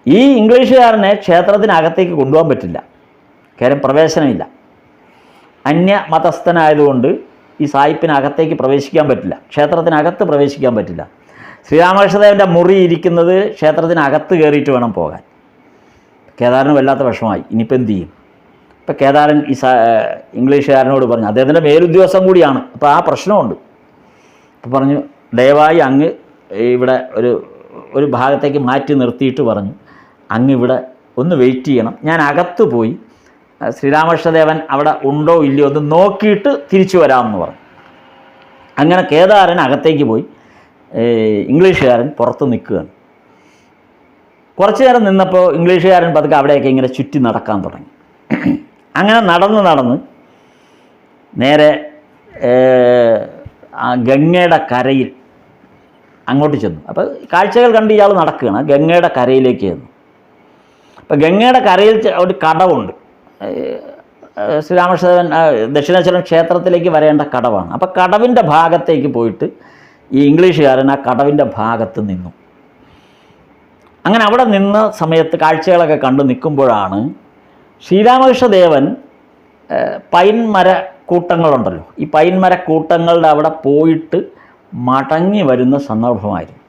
ഈ ഇംഗ്ലീഷുകാരനെ ക്ഷേത്രത്തിനകത്തേക്ക് കൊണ്ടുപോകാൻ പറ്റില്ല, കാര്യം പ്രവേശനമില്ല. അന്യമതസ്ഥനായതുകൊണ്ട് ഈ സായിപ്പിനകത്തേക്ക് പ്രവേശിക്കാൻ പറ്റില്ല, ക്ഷേത്രത്തിനകത്ത് പ്രവേശിക്കാൻ പറ്റില്ല. ശ്രീരാമകൃഷ്ണദേവൻ്റെ മുറി ഇരിക്കുന്നത് ക്ഷേത്രത്തിനകത്ത് കയറിയിട്ട് വേണം പോകാൻ. കേദാരന് വല്ലാത്ത വിഷമമായി, ഇനിയിപ്പോൾ എന്ത് ചെയ്യും? ഇപ്പോൾ കേദാരൻ ഈ ഇംഗ്ലീഷുകാരനോട് പറഞ്ഞു, അദ്ദേഹത്തിൻ്റെ മേലുദ്യോഗസ്ഥൻ കൂടിയാണ്, അപ്പോൾ ആ പ്രശ്നമുണ്ട്. അപ്പോൾ പറഞ്ഞു, ദയവായി അങ്ങ് ഇവിടെ ഒരു ഒരു ഭാഗത്തേക്ക് മാറ്റി നിർത്തിയിട്ട് പറഞ്ഞു, അങ്ങിവിടെ ഒന്ന് വെയിറ്റ് ചെയ്യണം, ഞാൻ അകത്ത് പോയി ശ്രീരാമകൃഷ്ണദേവൻ അവിടെ ഉണ്ടോ ഇല്ലയോ ഒന്ന് നോക്കിയിട്ട് തിരിച്ചു വരാമെന്ന് പറഞ്ഞു. അങ്ങനെ കേദാരൻ അകത്തേക്ക് പോയി, ഇംഗ്ലീഷുകാരൻ പുറത്ത് നിൽക്കുകയാണ്. കുറച്ചു നേരം നിന്നപ്പോൾ ഇംഗ്ലീഷുകാരൻ പതുക്കെ അവിടെയൊക്കെ ഇങ്ങനെ ചുറ്റി നടക്കാൻ തുടങ്ങി. അങ്ങനെ നടന്ന് നേരെ ആ ഗംഗയുടെ കരയിൽ അങ്ങോട്ട് ചെന്നു. അപ്പോൾ കാഴ്ചകൾ കണ്ട് ഇയാൾ നടക്കുകയാണ്. ഗംഗയുടെ കരയിലേക്ക് ചെന്നു. അപ്പോൾ ഗംഗയുടെ കരയിൽ ഒരു കടവുണ്ട്. ശ്രീരാമകൃഷ്ണദേവൻ ദക്ഷിണേശ്വരം ക്ഷേത്രത്തിലേക്ക് വരേണ്ട കടവാണ്. അപ്പോൾ കടവിൻ്റെ ഭാഗത്തേക്ക് പോയിട്ട് ഈ ഇംഗ്ലീഷുകാരൻ ആ കടവിൻ്റെ ഭാഗത്ത് നിന്നു. അങ്ങനെ അവിടെ നിന്ന സമയത്ത് കാഴ്ചകളൊക്കെ കണ്ട് നിൽക്കുമ്പോഴാണ് ശ്രീരാമകൃഷ്ണദേവൻ പൈൻമര കൂട്ടങ്ങളുണ്ടല്ലോ, ഈ പൈൻമര കൂട്ടങ്ങളുടെ അവിടെ പോയിട്ട് മടങ്ങി വരുന്ന സന്ദർഭമായിരുന്നു.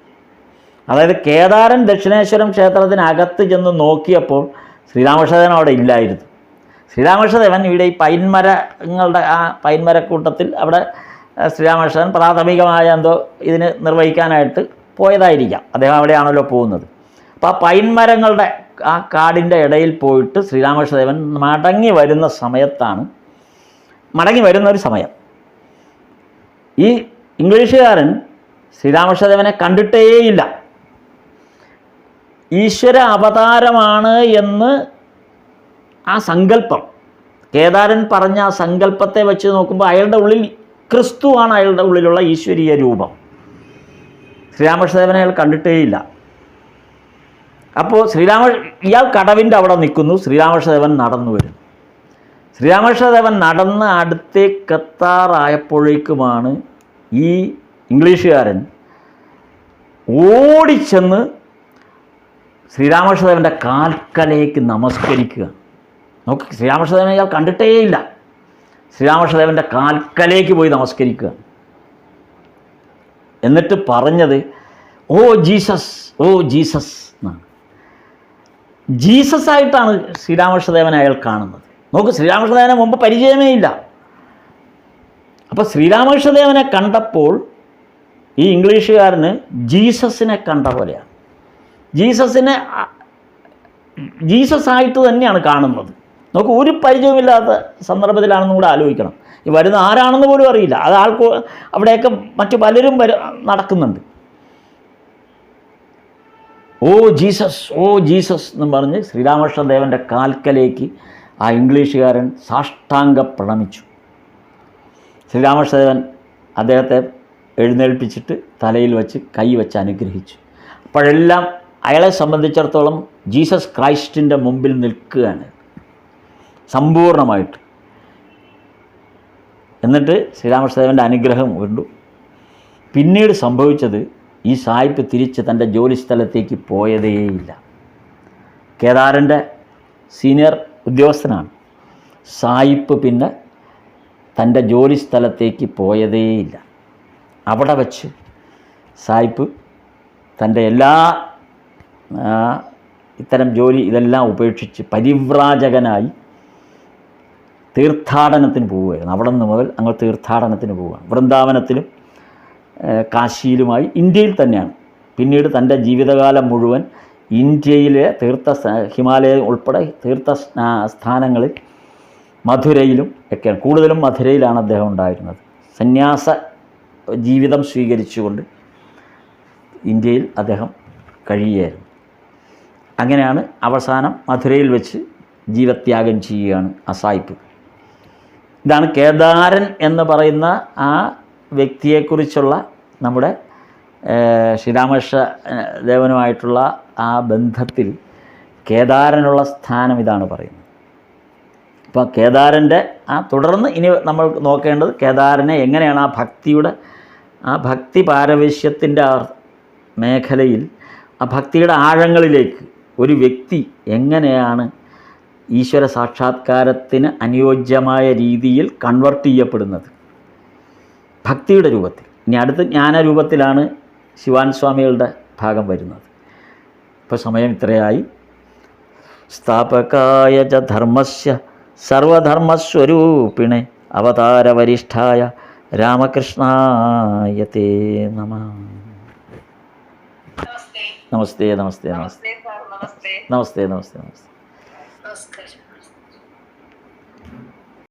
അതായത് കേദാരൻ ദക്ഷിണേശ്വരം ക്ഷേത്രത്തിനകത്ത് ചെന്ന് നോക്കിയപ്പോൾ ശ്രീരാമകൃഷ്ണദേവൻ അവിടെ ഇല്ലായിരുന്നു. ശ്രീരാമകൃഷ്ണദേവൻ ഇവിടെ ഈ പൈൻമരങ്ങളുടെ ആ പൈൻമരക്കൂട്ടത്തിൽ അവിടെ ശ്രീരാമകൃഷ്ണൻ പ്രാഥമികമായ എന്തോ ഇതിന് നിർവഹിക്കാനായിട്ട് പോയതായിരിക്കാം. അദ്ദേഹം അവിടെയാണല്ലോ പോകുന്നത്. അപ്പോൾ ആ പൈൻമരങ്ങളുടെ ആ കാടിൻ്റെ ഇടയിൽ പോയിട്ട് ശ്രീരാമകൃഷ്ണദേവൻ മടങ്ങി വരുന്ന ഒരു സമയം ഈ ഇംഗ്ലീഷുകാരൻ ശ്രീരാമകൃഷ്ണദേവനെ കണ്ടിട്ടേയില്ല. ഈശ്വര അവതാരമാണ് എന്ന് ആ സങ്കല്പം, കേദാരൻ പറഞ്ഞ ആ സങ്കല്പത്തെ വെച്ച് നോക്കുമ്പോൾ അയാളുടെ ഉള്ളിൽ ക്രിസ്തുവാണ് അയാളുടെ ഉള്ളിലുള്ള ഈശ്വരീയ രൂപം. ശ്രീരാമകൃഷ്ണദേവനെ അയാൾ കണ്ടിട്ടേയില്ല. അപ്പോൾ ഇയാൾ കടവിൻ്റെ അവിടെ നിൽക്കുന്നു, ശ്രീരാമകൃഷ്ണദേവൻ നടന്നു വരുന്നു. ശ്രീരാമകൃഷ്ണദേവൻ നടന്ന് അടുത്തേക്കെത്താറായപ്പോഴേക്കുമാണ് ഈ ഇംഗ്ലീഷുകാരൻ ഓടിച്ചെന്ന് ശ്രീരാമകൃഷ്ണദേവൻ്റെ കാൽക്കലേക്ക് നമസ്കരിക്കുക. നോക്ക്, ശ്രീരാമകൃഷ്ണദേവനെ ഇയാൾ കണ്ടിട്ടേയില്ല. ശ്രീരാമകൃഷ്ണദേവൻ്റെ കാൽക്കലേക്ക് പോയി നമസ്കരിക്കുക. എന്നിട്ട് പറഞ്ഞത് ഓ ജീസസ് എന്നാണ്. ജീസസ് ആയിട്ടാണ് ശ്രീരാമകൃഷ്ണദേവനെ അയാൾ കാണുന്നത്. നോക്ക്, ശ്രീരാമകൃഷ്ണദേവനെ മുമ്പ് പരിചയമേ ഇല്ല. അപ്പോൾ ശ്രീരാമകൃഷ്ണദേവനെ കണ്ടപ്പോൾ ഈ ഇംഗ്ലീഷുകാരന് ജീസസിനെ കണ്ട പോലെയാണ്. ജീസസ് ആയിട്ട് തന്നെയാണ് കാണുന്നത്. നോക്ക്, ഒരു പരിചയമില്ലാത്ത സന്ദർഭത്തിലാണെന്നും കൂടെ ആലോചിക്കണം. ഈ വരുന്ന ആരാണെന്ന് പോലും അറിയില്ല. അത് അവിടെയൊക്കെ മറ്റു പലരും നടക്കുന്നുണ്ട്. ഓ ജീസസ് എന്നും പറഞ്ഞ് ശ്രീരാമകൃഷ്ണദേവൻ്റെ കാൽക്കലേക്ക് ആ ഇംഗ്ലീഷുകാരൻ സാഷ്ടാംഗ പ്രണമിച്ചു. ശ്രീരാമകൃഷ്ണദേവൻ അദ്ദേഹത്തെ എഴുന്നേൽപ്പിച്ചിട്ട് തലയിൽ വെച്ച് കൈ വെച്ച് അനുഗ്രഹിച്ചു. അപ്പോഴെല്ലാം അയാളെ സംബന്ധിച്ചിടത്തോളം ജീസസ് ക്രൈസ്റ്റിൻ്റെ മുമ്പിൽ നിൽക്കുകയാണ് സമ്പൂർണ്ണമായിട്ട്. എന്നിട്ട് ശ്രീരാമകൃഷ്ണദേവൻ്റെ അനുഗ്രഹം കൊണ്ടു. പിന്നീട് സംഭവിച്ചത്, ഈ സായിപ്പ് തിരിച്ച് തൻ്റെ ജോലിസ്ഥലത്തേക്ക് പോയതേയില്ല. കേദാരൻ്റെ സീനിയർ ഉദ്യോഗസ്ഥനാണ്. സായിപ്പ് പിന്നെ തൻ്റെ ജോലിസ്ഥലത്തേക്ക് പോയതേയില്ല. അവിടെ വച്ച് സായിപ്പ് തൻ്റെ എല്ലാ ഇത്തരം ജോലി ഇതെല്ലാം ഉപേക്ഷിച്ച് പരിവ്രാജകനായി തീർത്ഥാടനത്തിന് പോവുകയായിരുന്നു. അവിടെ നിന്ന് മുതൽ അങ്ങ് തീർത്ഥാടനത്തിന് പോവുകയാണ്. വൃന്ദാവനത്തിലും കാശിയിലുമായി ഇന്ത്യയിൽ തന്നെയാണ്. പിന്നീട് തൻ്റെ ജീവിതകാലം മുഴുവൻ ഇന്ത്യയിലെ ഹിമാലയം ഉൾപ്പെടെ സ്ഥാനങ്ങളിൽ മധുരയിലും ഒക്കെയാണ്. കൂടുതലും മധുരയിലാണ് അദ്ദേഹം ഉണ്ടായിരുന്നത്. സന്യാസ ജീവിതം സ്വീകരിച്ചുകൊണ്ട് ഇന്ത്യയിൽ അദ്ദേഹം കഴിയുകയായിരുന്നു. അങ്ങനെയാണ് അവസാനം മധുരയിൽ വെച്ച് ജീവത്യാഗം ചെയ്യുകയാണ് സായിപ്പ്. ഇതാണ് കേദാരൻ എന്ന് പറയുന്ന ആ വ്യക്തിയെക്കുറിച്ചുള്ള നമ്മുടെ ശ്രീരാമകൃഷ്ണദേവനുമായിട്ടുള്ള ആ ബന്ധത്തിൽ കേദാരനുള്ള സ്ഥാനം ഇതാണ് പറയുന്നത്. അപ്പോൾ കേദാരൻ്റെ തുടർന്ന് ഇനി നമ്മൾ നോക്കേണ്ടത് കേദാരനെ എങ്ങനെയാണ് ആ ഭക്തി പാരവശ്യത്തിൻ്റെ മേഖലയിൽ ആ ഭക്തിയുടെ ആഴങ്ങളിലേക്ക് ഒരു വ്യക്തി എങ്ങനെയാണ് ഈശ്വര സാക്ഷാത്കാരത്തിന് അനുയോജ്യമായ രീതിയിൽ കൺവെർട്ട് ചെയ്യപ്പെടുന്നത് ഭക്തിയുടെ രൂപത്തിൽ. ഇനി അടുത്ത് ജ്ഞാനരൂപത്തിലാണ് ശിവാൻ സ്വാമികളുടെ ഭാഗം വരുന്നത്. ഇപ്പോൾ സമയം ഇത്രയായി. സ്ഥാപകായ ച ധർമ്മസ്യ സർവധർമ്മസ്വരൂപിണേ അവതാരവരിഷ്ഠായ രാമകൃഷ്ണായ തേ നമഃ. നമസ്തേ നമസ്തേ നമസ്തേ നമസ്തേ സാർ, നമസ്തേ. നമസ്തേ നമസ്തേ നമസ്തേ. നമസ്കാരം.